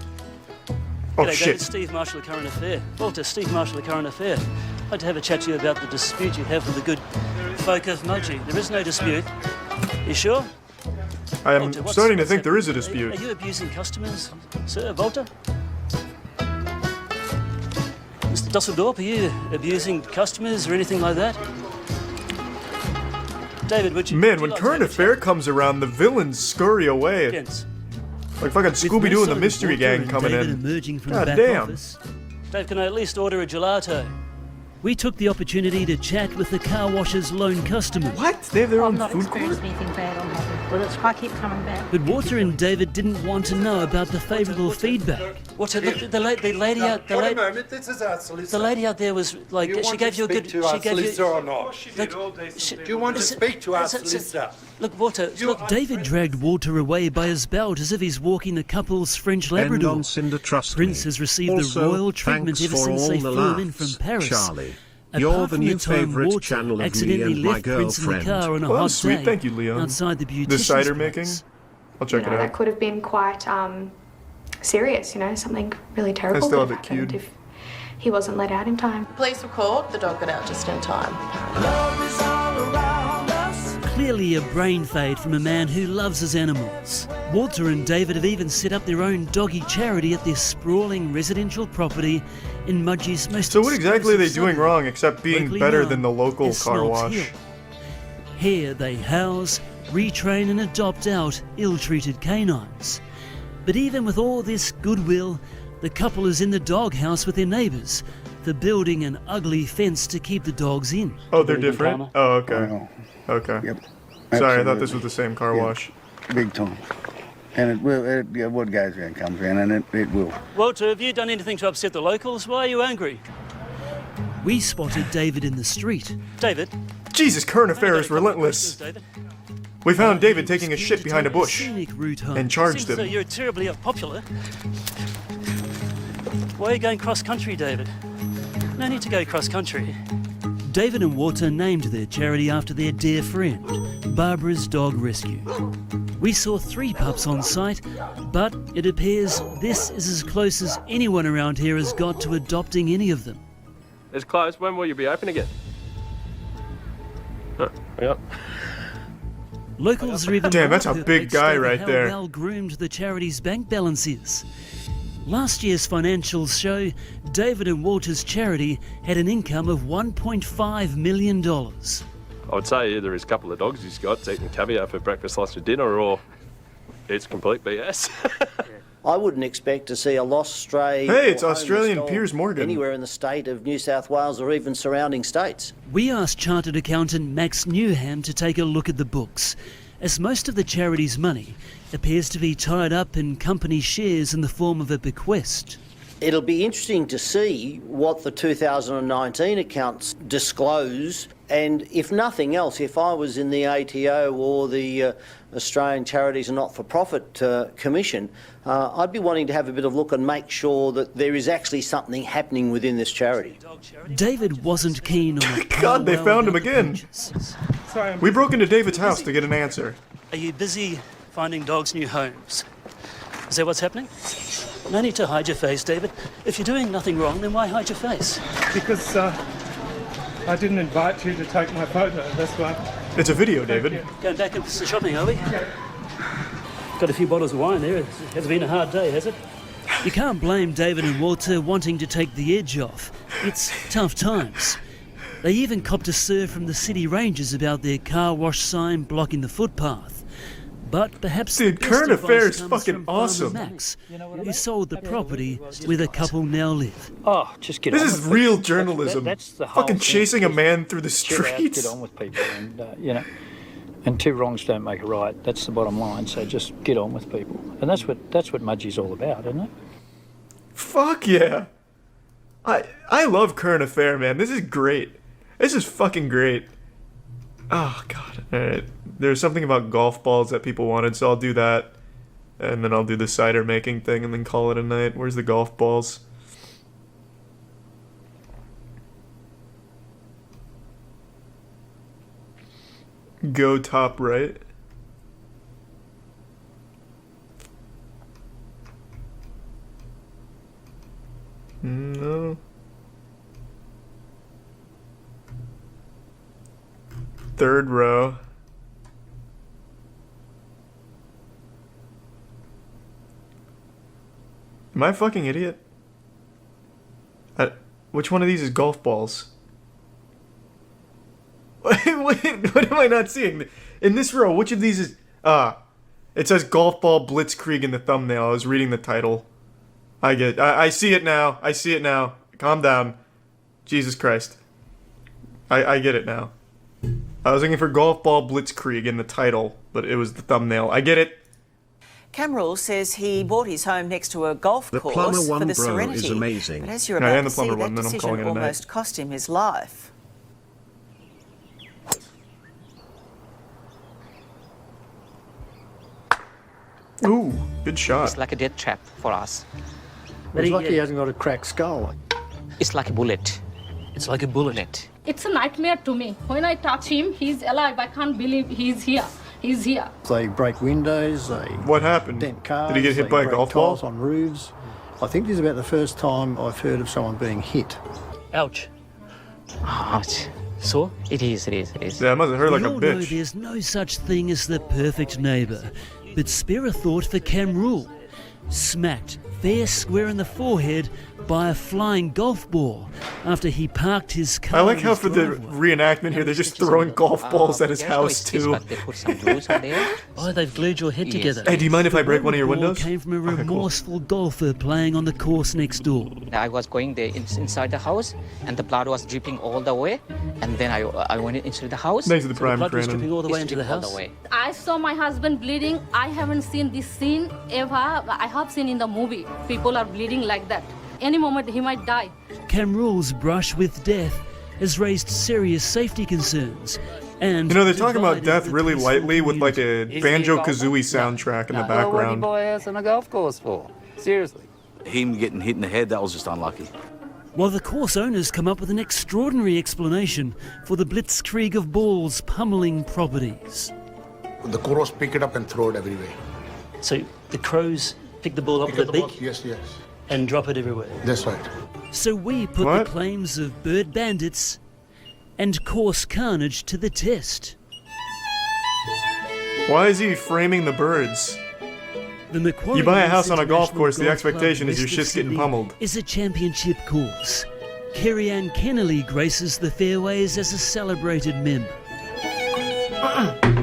Oh, G'day, shit. David, Steve Marshall of Current Affair. Walter, Steve Marshall of Current Affair. I'd like to have a chat to you about the dispute you have with the good folk of Mudgee. There is no dispute. You sure? I am Walter, starting to what's think there is a happening? dispute. Are you abusing customers, sir, Walter? Mr. Dusseldorp, are you abusing customers or anything like that? David, would you... Man, would you when like to current have a affair chat? comes around, the villains scurry away. Gents. Like fucking Scooby Doo and the With Mystery Walter Gang and coming David in. emerging from God the back damn. office, Dave, can I at least order a gelato? we took the opportunity to chat with the car wash's lone customers. What? They have their own not food court? experienced anything bad on that. Well, that's why I keep coming back. But Walter and David didn't want to know about the favourable feedback. Walter, look, the lady out... Wait a moment, this is our solicitor. The lady out there was like, Do you she want gave to you a speak good. to She our gave you. solicitor or not? Do you want to speak to our solicitor? Look, Walter. Look, David dragged Walter away by his belt as if he's walking the couple's French End Labrador. on Cinder, trust Prince me. has received Also, the royal treatment thanks ever for since all they the flew him in laughs, from Paris. Charlie. Apart You're the from new time favourite Walter channel of me accidentally and my left Prince in the girlfriend. car on a Well, that hot was sweet. day Thank you, Leon. outside the beautician's The cider place. making? I'll check it That out. could have been quite serious, something really terrible still could have have it happened queued. if he wasn't let out in time. Police were called. The dog got out just in time. Clearly a brain fade from a man who loves his animals. Walter and David have even set up their own doggy charity at their sprawling residential proproperty in Mudgee's most So what exactly are they exclusive doing suburb, wrong except being locally better known than the local as car Snobs wash? Hill. Here they house, retrain and adopt out ill-treated canines. But even with all this goodwill, the couple is in the doghouse with their neighbours for building an ugly fence to keep the dogs in. Oh, they're different? Oh, okay. Oh, Okay. Yep. Sorry, I thought this Absolutely. was the same car Yeah. wash. Big time. And it will, what goes around comes around, and it will. Walter, have you done anything to upset the locals? Why are you angry? We spotted David in the street. David. Jesus, current affair is relentless. David. We found David taking a shit behind a bush Scenic route home. and charged Seems so him. you're terribly unpopular. Why are you going cross country, David? No need to go cross country. David and Walter named their charity after their dear friend, Barbara's Dog Rescue. We saw 3 pups on site, but it appears this is as close as anyone around here has got to adopting any of them. It's closed. When will you be open again? Yep. Locals are even Damn, that's a more big perplexed guy over right how there. well groomed the charity's bank balance is. Last year's financials show David and Walter's charity had an income of $1.5 million. I would say either his couple of dogs he's got eating caviar for breakfast, lunch and dinner, or it's complete BS. I wouldn't expect to see a lost stray. Hey, it's or homeless Australian dog Piers Morgan. anywhere in the state of New South Wales or even surrounding states. We asked Chartered Accountant Max Newham to take a look at the books, as most of the charity's money appears to be tied up in company shares in the form of a bequest. It'll be interesting to see what the 2019 accounts disclose, and if nothing else, if I was in the ATO or the Australian Charities and Not-for-Profit Commission, I'd be wanting to have a bit of look and make sure that there is actually something happening within this charity. David wasn't keen on a God, they powwow found him about the again. purchase. We broke into David's house to get an answer. Are you busy finding dogs new homes? Is that what's happening? No need to hide your face, David. If you're doing nothing wrong, then why hide your face? Because I didn't invite you to take my photo, that's why. It's a video, David. Going back and shopping, are we? Got a few bottles of wine there. It has been a hard day, has it? You can't blame David and Walter wanting to take the edge off. It's tough times. They even copped a serve from the city rangers about their car wash sign blocking the footpath. But perhaps Dude, the best Current advice Affairs comes fucking from Farmer awesome. Max, who sold the property where the couple now live. Oh, just get This on is with people. real journalism. That's the whole Fucking thing. chasing a Just man through the chill out, streets. get on with people, and and two wrongs don't make a right. That's the bottom line. So just get on with people, and that's what Mudgee's all about, isn't it? Fuck yeah. I love Current Affair, man. This is great. This is fucking great. Oh, God. Alright. There's something about golf balls that people wanted, so I'll do that. And then I'll do the cider making thing and then call it a night. Where's the golf balls? Go top right. No. Third row. Am I a fucking idiot? Which one of these is golf balls? Wait, what am I not seeing? In this row, which of these is... it says Golf Ball Blitzkrieg in the thumbnail. I was reading the title. I see it now. I see it now. Calm down. Jesus Christ. I get it now. I was looking for Golf Ball Blitzkrieg in the title, but it was the thumbnail. I get it. Camrul says he bought his home next to a golf The course Plumber One for the Bro Serenity. is amazing. But as you're No, about and to the Plumber see, One, that then I'm decision calling it a night. almost cost him his life. Ooh, good shot. It's like a death trap for us. He's lucky he hasn't got a cracked skull. It's like a bullet. It's like a bullet. It's a nightmare to me. When I touch him, he's alive. I can't believe he's here. He's here. They break windows, they What happened? dent cars. Did he get hit they by a break golf ball? tiles on roofs. I think this is about the first time I've heard of someone being hit. Ouch. Ouch. So? It is. Yeah, it must have hurt like We a all know bitch. there's no such thing as the perfect neighbour, but spare a thought for Camrul. Smacked fair square in the forehead by a flying golf ball after he parked his car. I like in how his for the driveway. reenactment here, they're just throwing golf balls at his house too. But they put some glues on there. Oh, they've glued your head Yes. together. Hey, do you mind if I break one of your The ball windows? came from a Okay, cool. remorseful golfer playing on the course next door. I was going there inside the house, and the blood was dripping all the way. And then I went into the house. Thanks to the The Prime blood was dripping Crandon. all the way It's into the dripping all house. the way. I saw my husband bleeding. I haven't seen this scene ever. I have seen in the movie. People are bleeding like that. Any moment he might die. Camrul's brush with death has raised serious safety concerns. And You know, they're talking about divided death the really peaceful lightly with like a Is he Banjo-Kazooie soundtrack in the background. boys on a golf course for? Seriously. Him getting hit in the head, that was just unlucky. While the course owners come up with an extraordinary explanation for the blitzkrieg of balls pummeling properties. The crows pick it up and throw it everywhere. So the crows pick the ball up with a beak Yes, yes. and drop it everywhere. That's right. So we put What? the claims of bird bandits and course carnage to the test. Why is he framing the birds? The Macquarie You buy a Hills house on a golf International course, the Golf expectation Club is your west of shit's getting Sydney pummeled. Is a championship course. Kerry-Ann Kennelly graces the fairways as a celebrated member.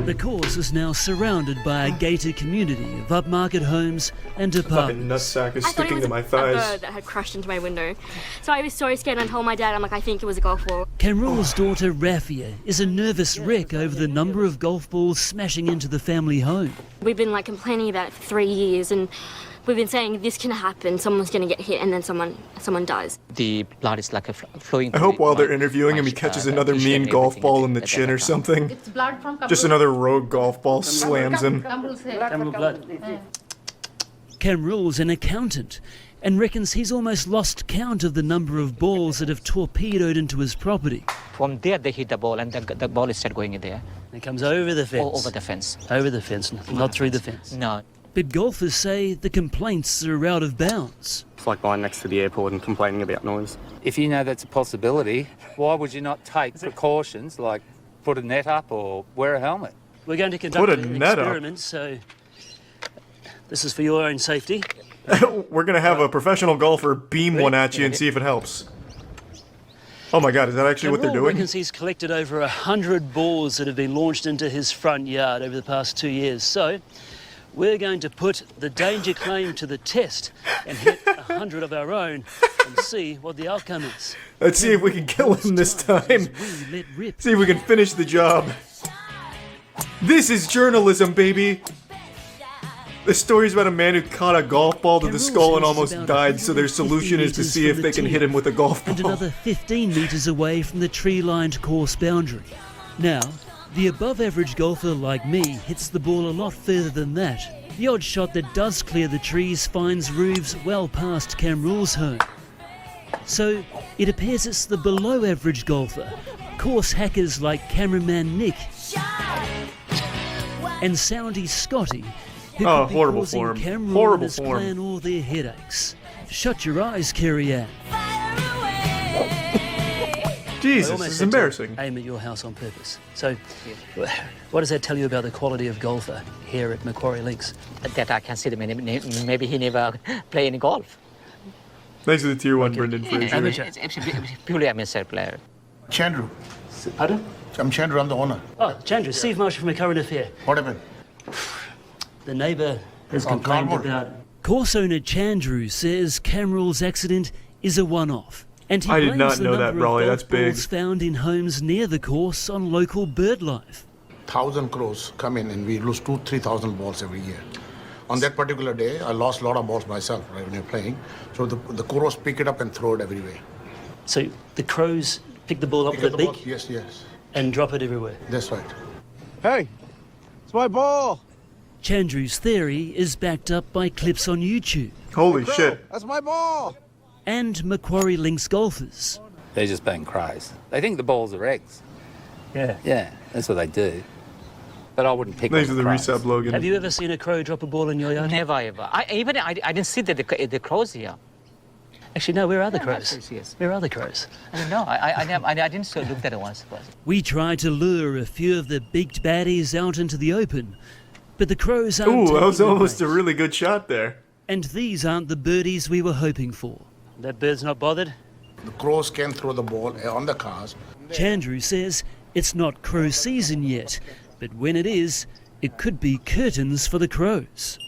The course is now surrounded by a gated community of upmarket homes and Fucking apartments. nutsack is I thought it sticking was to my a thighs. bird that had crashed into my window. So I was so scared and I told my dad, I'm like, I think it was a golf ball. Camrul's daughter Rafia is a nervous wreck over the number of golf balls smashing into the family home. We've been like complaining about it for 3 years and we've been saying this can happen, someone's going to get hit and then someone dies. The blood is like a flowing. I hope while they're interviewing him, he catches another mean golf ball in the chin or something. It's blood from Just another rogue golf ball slams him. Camrul's head. Camrul blood. Camrul's an accountant and reckons he's almost lost count of the number of balls that have torpedoed into his property. From there, they hit the ball, and the ball is started going in there. It comes over the fence. Over the fence. Over the fence, not through the fence. No. But golfers say the complaints are out of bounds. It's like going next to the airport and complaining about noise. If you know that's a possibility, why would you not take precautions like put a net up or wear a helmet? We're going to conduct an experiment, so this is for your own safety. We're going to have a professional golfer beam one at you and see if it helps. Oh my god, is that actually what they're doing? Reckons he's collected over 100 balls that have been launched into his front yard over the past 2 years. So we're going to put the danger claim to the test and hit 100 of our own and see what the outcome is. Let's see if we can kill him this time. See if we can finish the job. This is journalism, baby! The story's about a man who caught a golf ball to the skull and almost died, so their solution is to see if they can hit him with a golf ball. And another 15 metres away from the tree-lined course boundary. Now, the above-average golfer like me hits the ball a lot further than that. The odd shot that does clear the trees finds roofs well past Cam Rule's home. So, it appears it's the below-average golfer, course hackers like cameraman Nick and soundy Scotty, who could be horrible causing form. Cam Rule Horrible and his form. clan all their headaches. Shut your eyes, Kerry-Ann. Jesus, this is embarrassing. Aim at your house on purpose. So, what does that tell you about the quality of golfer here at Macquarie Links? That I can see that maybe he never played any golf. Thanks to the tier 1 Brendan Fraser. It's purely amateur player. Chandru. Pardon? I'm Chandru, I'm the owner. Oh, Chandru, Steve Marshall from A Current Affair. What happened? The neighbour has complained about... Course owner Chandru says Cam Rule's accident is a one-off. And he I did blames not the know that, number Raleigh, of that's golf big. balls found in homes near the course on local bird life. 1,000 crows come in and we lose 2,000-3,000 balls every year. On that particular day, I lost a lot of balls myself, right, when you're playing. So the crows pick it up and throw it everywhere. So the crows pick the ball up with the beak? Yes, yes. And drop it everywhere? That's right. Hey, it's my ball. Chandru's theory is backed up by clips on YouTube. Holy shit. That's my ball. And Macquarie Links golfers. They're just being crazy. They think the balls are eggs. Yeah. Yeah, that's what they do. But I wouldn't pick Thanks on for the crows. resub, Logan. Have you ever seen a crow drop a ball in your yard? Never ever. I didn't see the crows here. Actually, no, where are the Yeah, crows? that's yes. Where are the crows? I don't know. I didn't look at it once. We tried to lure a few of the beaked baddies out into the open, but the crows aren't Ooh, that was taking the almost bait. a really good shot there. And these aren't the birdies we were hoping for. That bird's not bothered? The crows can throw the ball on the cars. Chandru says it's not crow season yet, but when it is, it could be curtains for the crows.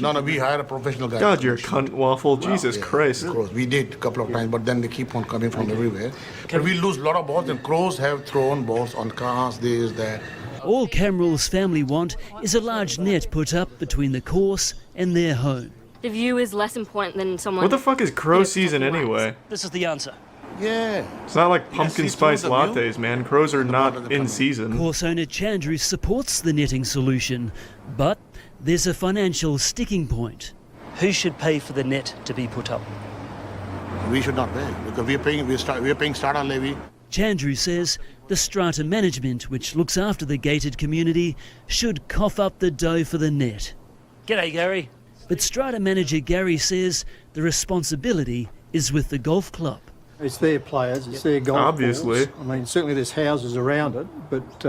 No, we hire a professional guy. God, you're a cunt waffle. Jesus Christ. Crows. We did a couple of times, but then they keep on coming from everywhere. But we lose a lot of balls, and crows have thrown balls on cars, this, that. All Cam Rule's family want is a large net put up between the course and their home. The view is less important than someone... What the fuck is crow season anyway? This is the answer. Yeah. It's not like pumpkin spice lattes, man. Crows are not in season. Course owner Chandru supports the netting solution, but there's a financial sticking point. Who should pay for the net to be put up? We should not pay because we're paying starter levy. Chandru says the strata management, which looks after the gated community, should cough up the dough for the net. G'day, Gary. But strata manager Gary says the responsibility is with the golf club. It's their players, it's their golf Obviously. balls. I mean, certainly there's houses around it, but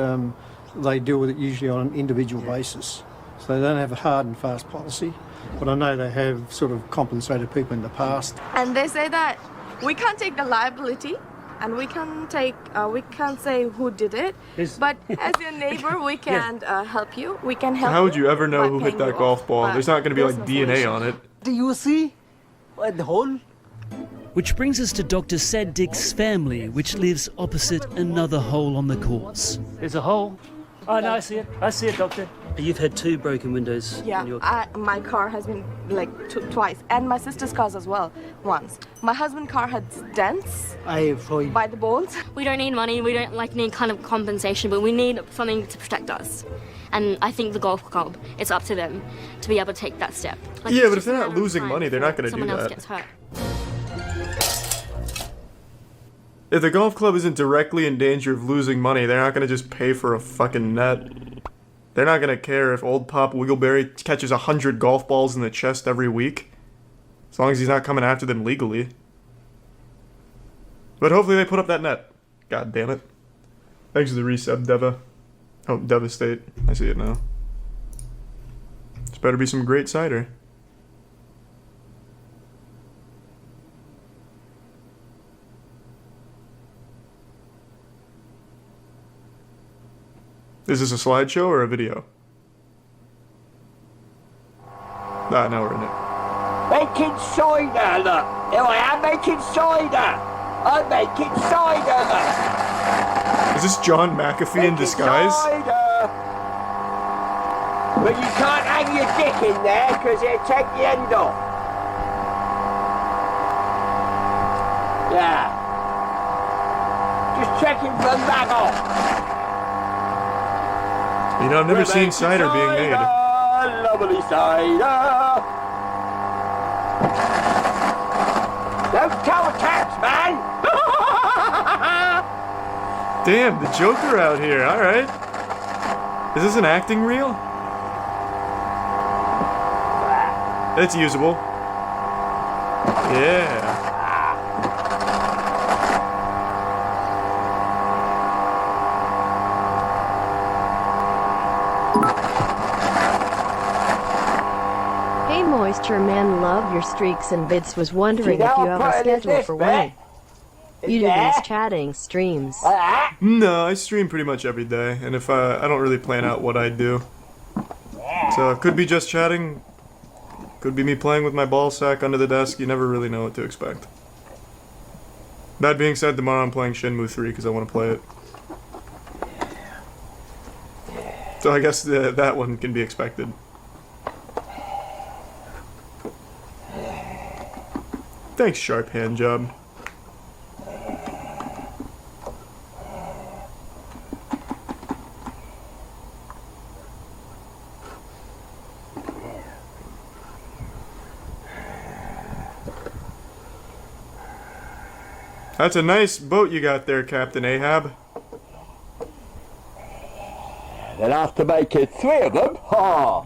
they deal with it usually on an individual basis. So they don't have a hard and fast policy, but I know they have sort of compensated people in the past. And they say that we can't take the liability and we can't say who did it, but as your neighbor we can help you. We can help How would you you ever know by who paying hit that you golf off, ball? but There's not going to be like there's no DNA solution. on it. Do you see the hole? Which brings us to Dr. Saddik's family, which lives opposite another hole on the course. There's a hole. Oh, no, I see it. I see it, Doctor. You've had 2 broken windows Yeah, in your car. my car has been like twice, and my sister's cars as well, once. My husband's car had dents by the bones. We don't need money, we don't need kind of compensation, but we need something to protect us. And I think the golf club, it's up to them to be able to take that step. Yeah, it's but if just they're a not matter of losing time money, they're not going to do someone else that. gets hurt. If the golf club isn't directly in danger of losing money, they're not going to just pay for a fucking net. They're not gonna care if old Pop Wiggleberry catches 100 golf balls in the chest every week. As long as he's not coming after them legally. But hopefully they put up that net. God damn it. Thanks for the resub, Deva. Oh, Devastate. I see it now. This better be some great cider. Is this a slideshow or a video? Ah, now we're in it. Making cider, look. Here I am making cider. I'm making cider, look. Is this John McAfee in disguise? Cider. But you can't hang your dick in there because it'll take the end off. Yeah. Just checking for mag off. You know, I've never seen cider being made. Lovely cider. Don't tell tax, man. Damn, the Joker out here. All right. Is this an acting reel? It's usable. Yeah. Hey Moisture Man, love your streaks and bits. Was wondering if you have a schedule for when you do these chatting streams. No, I stream pretty much every day, and if I don't really plan out what I do. So it could be just chatting, could be me playing with my ball sack under the desk. You never really know what to expect. That being said, tomorrow I'm playing Shenmue 3 because I want to play it. So I guess that one can be expected. Thanks, Sharp Hand Job. That's a nice boat you got there, Captain Ahab. Then after making 3 of them,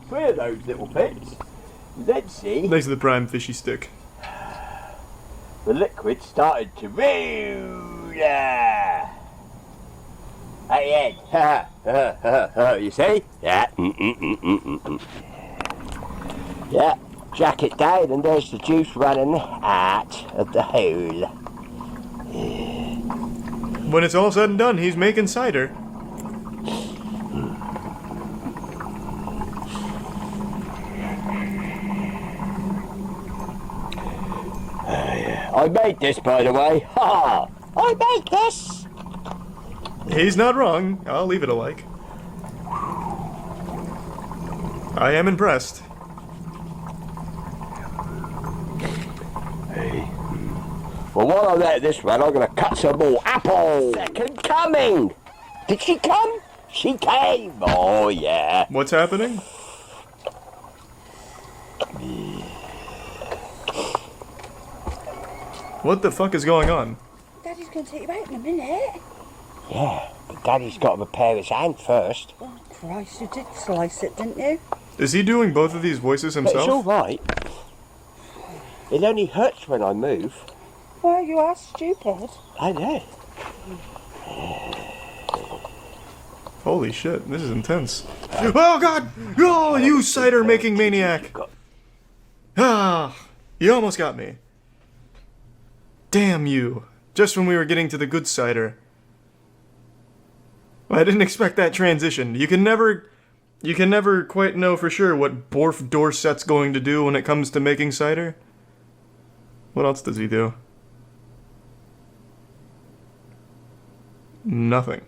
3 of those little bits, let's see. Thanks to the prime fishy stick. The liquid started to roll at the end. You see? Yeah. Yeah. Jack it down, and there's the juice running out of the hole. When it's all said and done, he's making cider. I made this, by the way. Ha! I made this! He's not wrong. I'll leave it a like. I am impressed. Well, while I'm at this run, I'm going to cut some more apples. Second coming! Did she come? She came! Oh, yeah. What's happening? What the fuck is going on? Daddy's going to take you out in a minute. Yeah, but Daddy's got to repair his hand first. Oh, Christ, you did slice it, didn't you? Is he doing both of these voices But himself? it's all right. It only hurts when I move. Well, you are stupid. I know. Holy shit, this is intense. Oh god! Oh, you cider-making maniac! Ah, you almost got me. Damn you. Just when we were getting to the good cider. I didn't expect that transition. You can never quite know for sure what Borf Dorset's going to do when it comes to making cider. What else does he do? Nothing.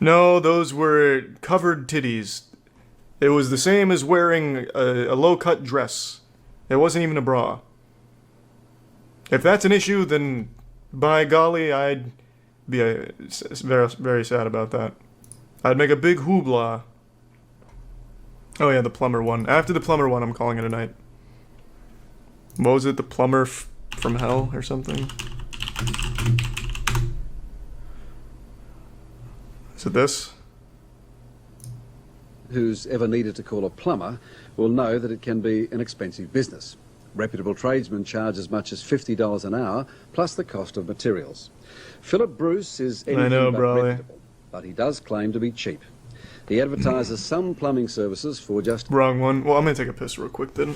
No, those were covered titties. It was the same as wearing a low-cut dress. It wasn't even a bra. If that's an issue, then by golly, I'd be very, very sad about that. I'd make a big hoopla. Oh yeah, the plumber one. After the plumber one, I'm calling it a night. What was it? The plumber from hell or something? Is it this? Who's ever needed to call a plumber will know that it can be an expensive business. Reputable tradesmen charge as much as $50 an hour, plus the cost of materials. Philip Bruce is anything but reputable, but he does claim to be cheap. He advertises some plumbing services for just... Wrong one. Well, I'm gonna take a piss real quick then.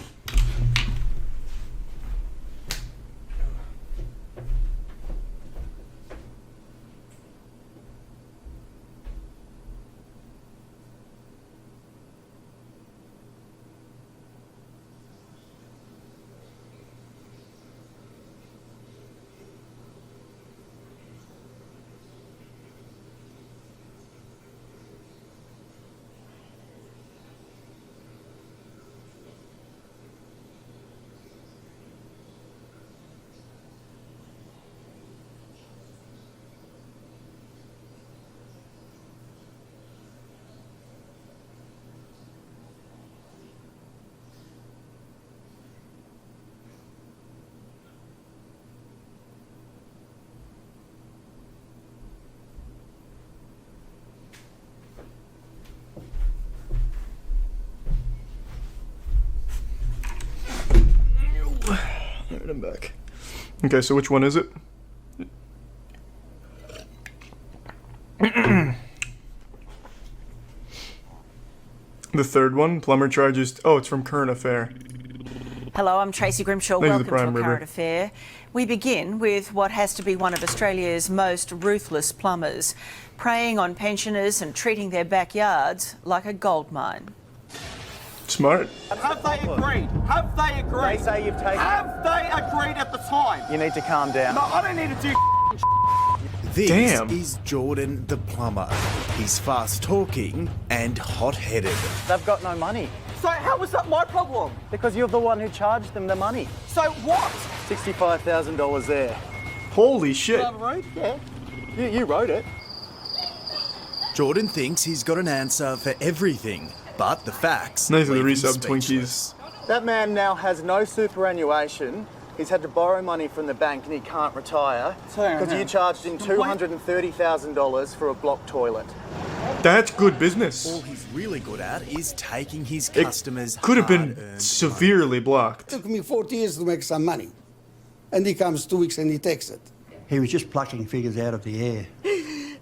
Alright, I'm back. Okay, so which one is it? The third one, plumber charges... Oh, it's from Current Affair. Hello, I'm Tracy Grimshaw. Thanks for the Welcome to Prime A River. Current Affair. We begin with what has to be one of Australia's most ruthless plumbers, preying on pensioners and treating their backyards like a gold mine. Smart. Have they agreed? Have they agreed? They say you've taken... Have they agreed at the time? You need to calm down. No, I don't need to do This Damn. is Jordan the plumber. He's fast-talking and hot-headed. They've got no money. So how was that my problem? Because you're the one who charged them the money. So what? $65,000 there. Holy shit. Yeah. You wrote it. Jordan thinks he's got an answer for everything, but the facts Nice of the leave him resub Twinkies. That man now has no superannuation. He's had to borrow money from the bank and he can't retire because you charged him $230,000 for a block toilet. That's good business. All he's really good at is taking his It customers' could have been hard-earned severely blocked. It took me 40 years to make some money. And he comes 2 weeks and he takes it. He was just plucking figures out of the air.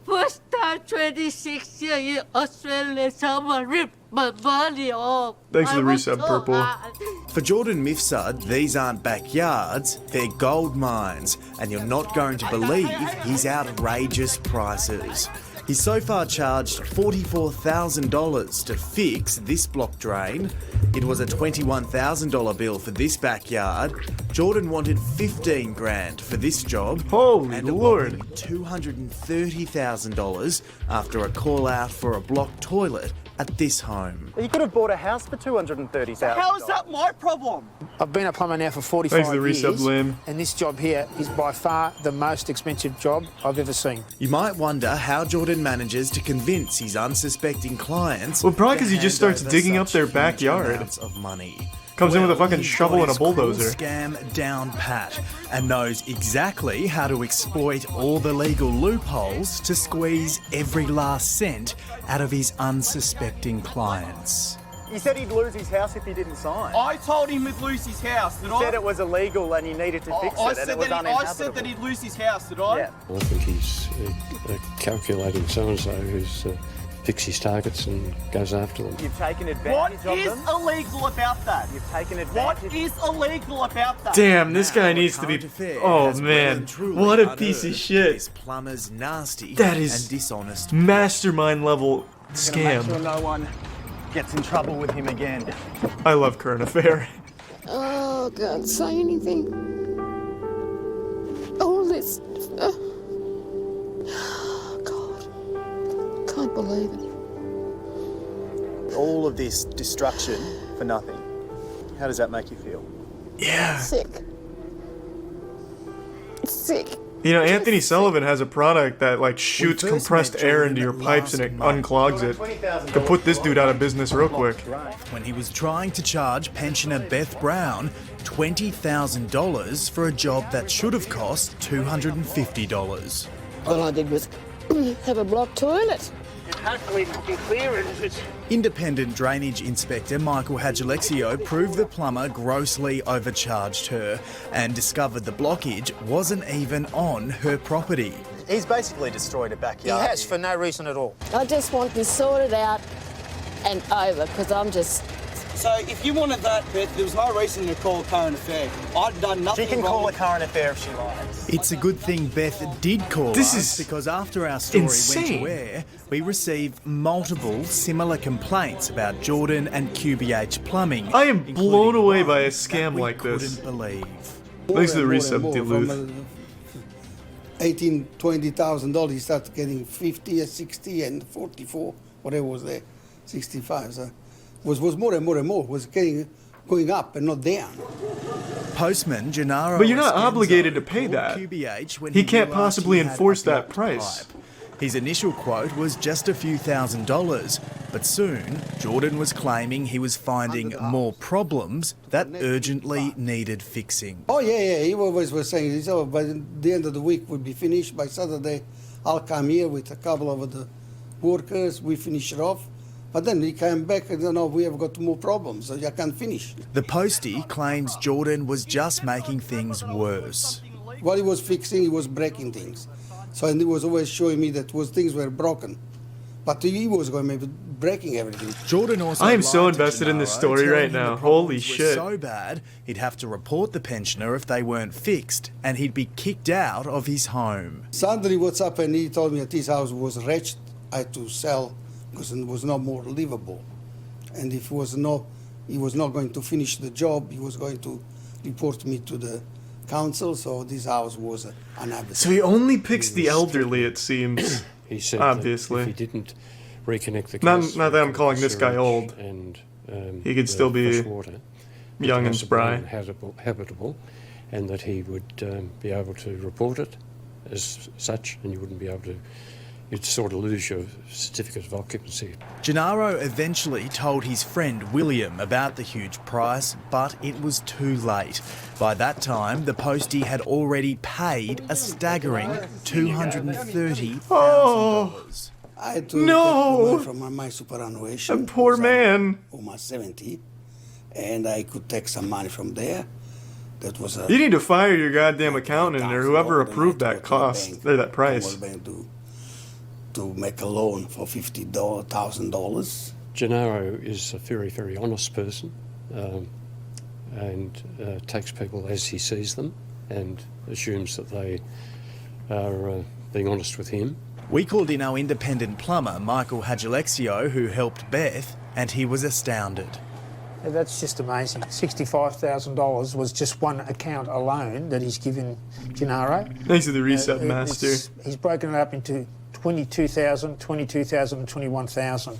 First time 26 years in Australia, someone ripped my money off. Thanks for the I was resub, so Purple. mad. For Jordan Mifsud, these aren't backyards, they're gold mines, and you're not going to believe his outrageous prices. He's so far charged $44,000 to fix this block drain. It was a $21,000 bill for this backyard. Jordan wanted $15 grand for this job. Holy and Lord. $230,000 after a call out for a block toilet at this home. You could have bought a house for $230,000. How is that my problem? I've been a plumber now for 45 Thanks for the years, resub, Lim. and this job here is by far the most expensive job I've ever seen. You might wonder how Jordan manages to convince his unsuspecting clients. Well, probably to because he just hand starts over digging up such their huge backyard. amounts of money. Comes in with a Well, fucking he's shovel got and a his cruel bulldozer. scam down pat and knows exactly how to exploit all the legal loopholes to squeeze every last cent out of his unsuspecting clients. He said he'd lose his house if he didn't sign. I told him he'd lose his house, did He said it was illegal and he needed to fix it, and it was uninhabitable. I said that he'd lose his house, did I? Yeah. I think he's calculating so-and-so who's fixes his targets and goes after them. You've taken What advantage of is them. illegal about that? You've taken What advantage. is illegal about that? Damn, this guy needs to be... Oh, has well man. and truly What a piece of unearthed shit. This plumber's nasty That is and dishonest. mastermind level Gonna make scam. sure no one gets in trouble with him again. I love Current Affair. Oh, God, say anything. All this. God. Can't believe it. All of this destruction for nothing. How does that make you feel? Yeah. Sick. Sick. You know, Anthony Sullivan has a product that like shoots first compressed met air Jordan into your last pipes and it month. unclogs it. Could put this dude out of business real quick. When he was trying to charge pensioner Beth Brown $20,000 for a job that should have cost $250. All I did was have a blocked toilet. Hopefully it'll be clear and it's... Independent drainage inspector Michael Hadjalexio proved the plumber grossly overcharged her and discovered the blockage wasn't even on her property. He's basically destroyed a He backyard. has for no reason at all. I just want this sorted out and over because I'm just... So if you wanted that, Beth, there was no reason to call a current affair. I'd done nothing She can wrong. call a current affair if she likes. It's a good thing Beth did call This us is because after our story insane. went to air, we received multiple similar complaints about Jordan and QBH Plumbing. I am blown including away one by a that scam we like this. couldn't believe. Thanks to the More and resub more. Duluth. From $18,000-$20,000, he started getting 50, 60, and 44, whatever was there, 65. So was more and more and more. Was going up and not down. Postman Gennaro But you're not Escanzo obligated to pay called that. QBH when He can't realised possibly he had enforce a that blocked price. pipe. His initial quote was just a few $1,000s, but soon Jordan was claiming he was finding more problems that urgently needed fixing. Oh, yeah. He always was saying, he said, "Oh, by the end of the week we'll be finished. By Saturday, I'll come here with a couple of the workers. We finish it off." But then he came back and said, "No, we have got more problems, so I can't finish." The postie claims Jordan was just making things worse. What he was fixing, he was breaking things. So and he was always showing me that things were broken. But he was going maybe breaking everything. Jordan also I am so lied to invested in this Gennaro, story telling right him now. the Holy problems were shit. so bad, he'd have to report the pensioner if they weren't fixed, and he'd be kicked out of his home. Suddenly what's up, and he told me that his house was wretched. I had to sell because it was not more livable. And if he was not going to finish the job, he was going to report me to the council, so this house was unhabitable. So he only picks the elderly, it seems. He said obviously. that if he didn't reconnect the Not- gas, not that I'm calling this guy sewage old. and He could the still be fresh water, young the and house would remain spry. habitable, and that he would be able to report it as such, and you wouldn't be able to. You'd sort of lose your certificate of occupancy. Gennaro eventually told his friend William about the huge price, but it was too late. By that time, the postie had already paid a staggering $230,000. I had to No! take the money from my superannuation. A poor man. Almost 70, and I could take some money from there. That was a You need to fire your goddamn accountant or whoever approved that cost or that price. to make a loan for $50,000. Gennaro is a very, very honest person, and takes people as he sees them, and assumes that they are being honest with him. We called in our independent plumber, Michael Hadjalexio, who helped Beth, and he was astounded. That's just amazing. $65,000 was just one account alone that he's given Gennaro. Thanks to the reset master. He's broken it up into 22,000, 22,000 and 21,000.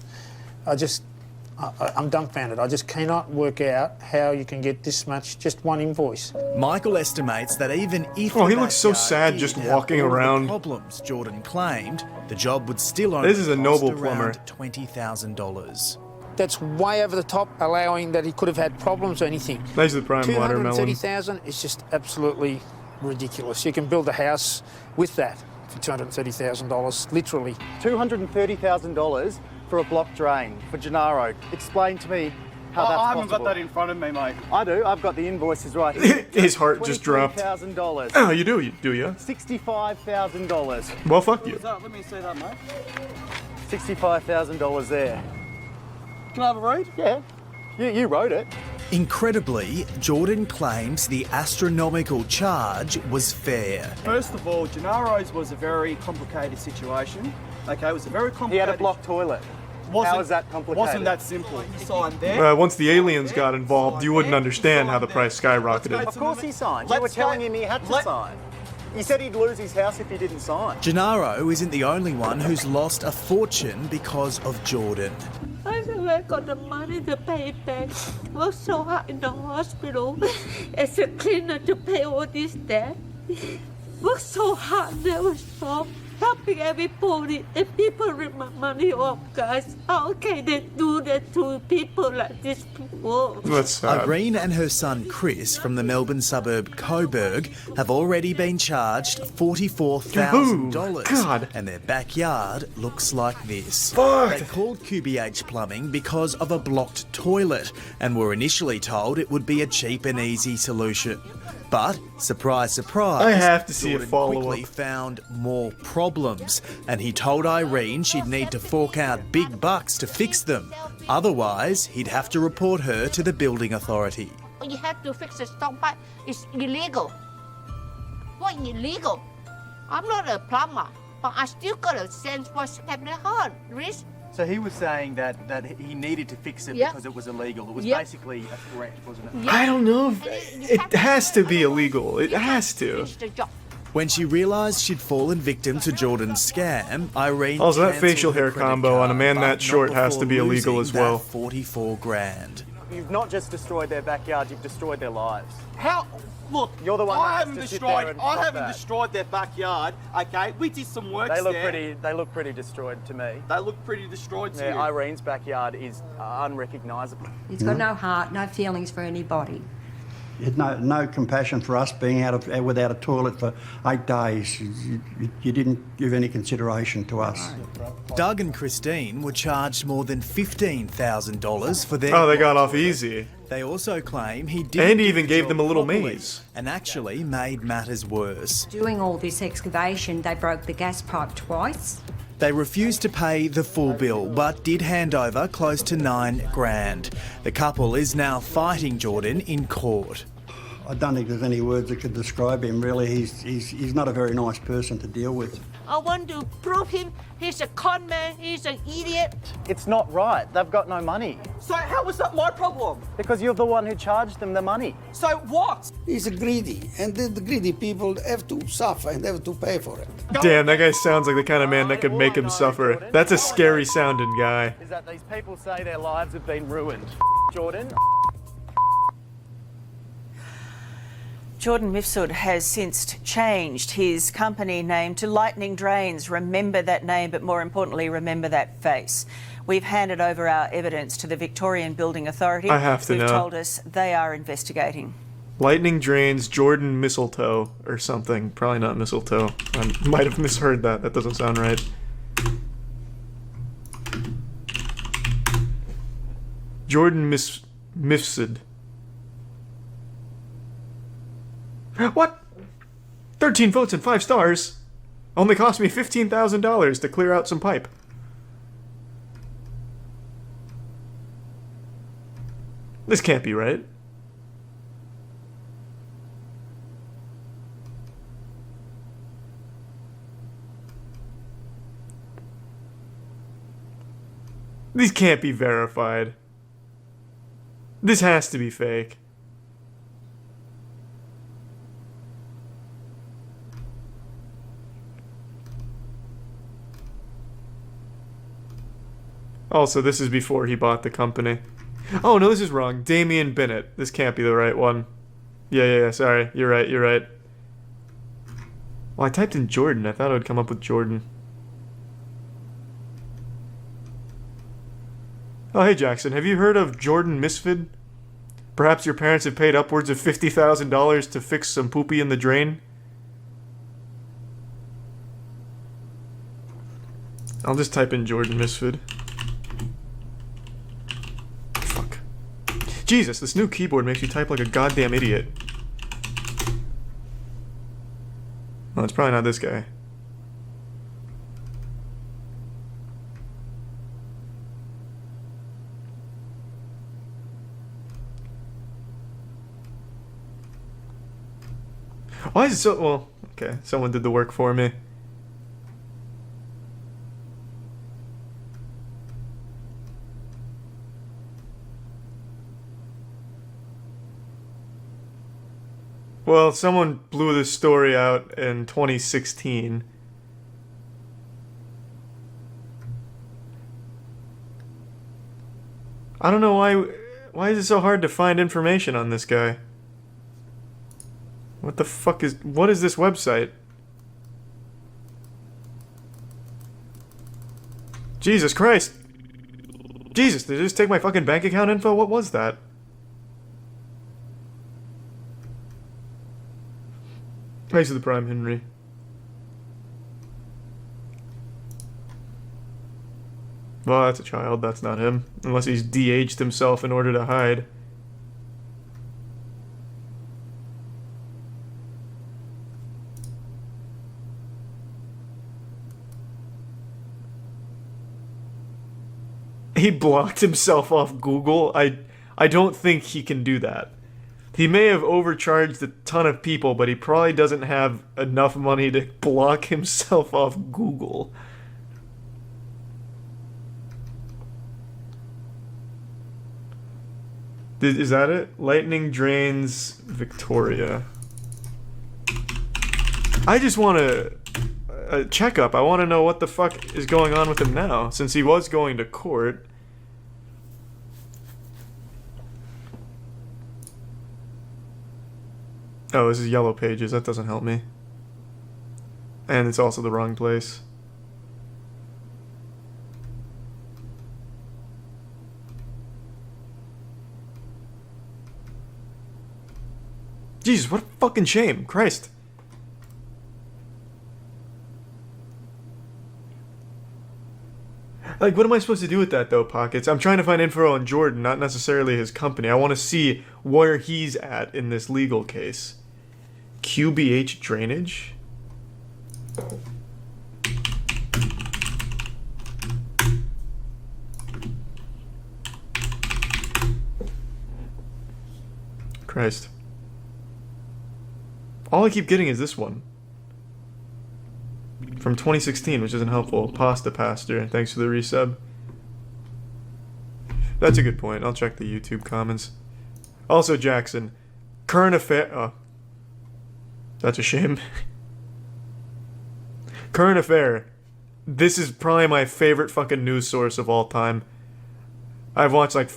I'm dumbfounded. I just cannot work out how you can get this much, just one invoice. Michael estimates that even if Oh, he the looks so backyard sad just cleared out walking all of the around. problems Jordan claimed, the job would still only This is a cost noble around plumber. $20,000. That's way over the top, allowing that he could have had problems or anything. Nice the prime watermelon. 230,000 is just absolutely ridiculous. You can build a house with that for $230,000, literally. $230,000 for a block drain for Gennaro. Explain to me how that's I haven't possible. got that in front of me, mate. I do. I've got the invoices right here. His heart just dropped. $23,000. Oh, you do ya? $65,000. Well, fuck you. Let me see that, mate. $65,000 there. Can I have a read? Yeah. You wrote it. Incredibly, Jordan claims the astronomical charge was fair. First of all, Gennaro's was a very complicated situation. Okay, it was a very complicated... He had a blocked toilet. How is that complicated? Wasn't that simple. You signed there. Once the aliens got involved, you wouldn't understand how the price skyrocketed. Of course he signed. You were telling him he had to sign. He said he'd lose his house if he didn't sign. Gennaro isn't the only one who's lost a fortune because of Jordan. I never got the money to pay it back. I was so hard in the hospital as a cleaner to pay all this debt. work so hard, never stop, helping everybody. If people rip my money off, guys, how can they do that to people like these people? That's sad. Irene and her son Chris from the Melbourne suburb Coburg have already been charged $44,000. God. And their backyard looks like this. Fuck. They called QBH Plumbing because of a blocked toilet and were initially told it would be a cheap and easy solution. But, surprise, surprise, I have to see a Jordan follow-up. quickly found more problems, and he told Irene she'd need to fork out big bucks to fix them. Otherwise, he'd have to report her to the building authority. You have to fix the stop pipe. It's illegal. What illegal? I'm not a plumber, but I still got a sense what's happening hard, Rich. So he was saying that he needed to fix it Yep. because it was illegal. It was Yep. basically a threat, wasn't it? I don't know if it has to be illegal. It has to. When she realised she'd fallen victim to Jordan's scam, Irene Also, that cancelled facial her hair credit combo on a card, man but that not short has to before be illegal as losing well. that 44 grand. You've not just destroyed their backyard, you've destroyed their lives. How? Look, You're the one I that has haven't to sit there destroyed. and I stop haven't that. destroyed their backyard. Okay, we did some work They look there. They look pretty destroyed to me. They look pretty destroyed to Yeah, you. Irene's backyard is unrecognisable. He's got no heart, no feelings for anybody. You had no compassion for us being without a toilet for 8 days. You didn't give any consideration to us. Doug and Christine were charged more than $15,000 for their... Oh, they got off easy. They also claim he did. And he even gave them a little maze. And actually made matters worse. Doing all this excavation, they broke the gas pipe twice. They refused to pay the full bill, but did hand over close to $9 grand. The couple is now fighting Jordan in court. I don't think there's any words that could describe him, really. He's not a very nice person to deal with. I want to prove him he's a con man, he's an idiot. It's not right. They've got no money. So how was that my problem? Because you're the one who charged them the money. So what? He's greedy, and the greedy people have to suffer and have to pay for it. Damn, that guy sounds like the kind of man that could make him suffer. That's a scary sounding guy. Is that these people say their lives have been ruined. Jordan. Jordan Mifsud has since changed his company name to Lightning Drains. Remember that name, but more importantly, remember that face. We've handed over our evidence to the Victorian Building Authority. I have to who've know. told us they are investigating. Lightning Drains Jordan Mistletoe or something. Probably not mistletoe. I might have misheard that. That doesn't sound right. Jordan Mifsud. What? 13 votes and 5 stars. Only cost me $15,000 to clear out some pipe. This can't be right. These can't be verified. This has to be fake. Also, this is before he bought the company. Oh, no, this is wrong. Damien Bennett. This can't be the right one. Yeah, sorry. You're right. Well, I typed in Jordan. I thought it would come up with Jordan. Oh, hey, Jackson. Have you heard of Jordan Misfid? Perhaps your parents have paid upwards of $50,000 to fix some poopy in the drain? I'll just type in Jordan Misfid. Fuck. Jesus, this new keyboard makes you type like a goddamn idiot. Well, it's probably not this guy. Why is it so... Well, okay. Someone did the work for me. Well, someone blew this story out in 2016. I don't know why is it so hard to find information on this guy? What the fuck is... What is this website? Jesus Christ. Jesus, did they just take my fucking bank account info? What was that? Thanks to the Prime, Henry. Well, that's a child. That's not him. Unless he's de-aged himself in order to hide. He blocked himself off Google. I don't think he can do that. He may have overcharged a ton of people, but he probably doesn't have enough money to block himself off Google. Is that it? Lightning drains Victoria. I just want a checkup. I want to know what the fuck is going on with him now, since he was going to court. Oh, this is Yellow Pages. That doesn't help me. And it's also the wrong place. Jesus, what a fucking shame. Christ. Like, what am I supposed to do with that, though, Pockets? I'm trying to find info on Jordan, not necessarily his company. I want to see where he's at in this legal case. QBH Drainage? Christ. All I keep getting is this one. From 2016, which isn't helpful. Pasta Pastor, thanks for the resub. That's a good point. I'll check the YouTube comments. Also, Jackson, current affair. Oh, that's a shame. Current affair. This is probably my favorite fucking news source of all time. I've watched like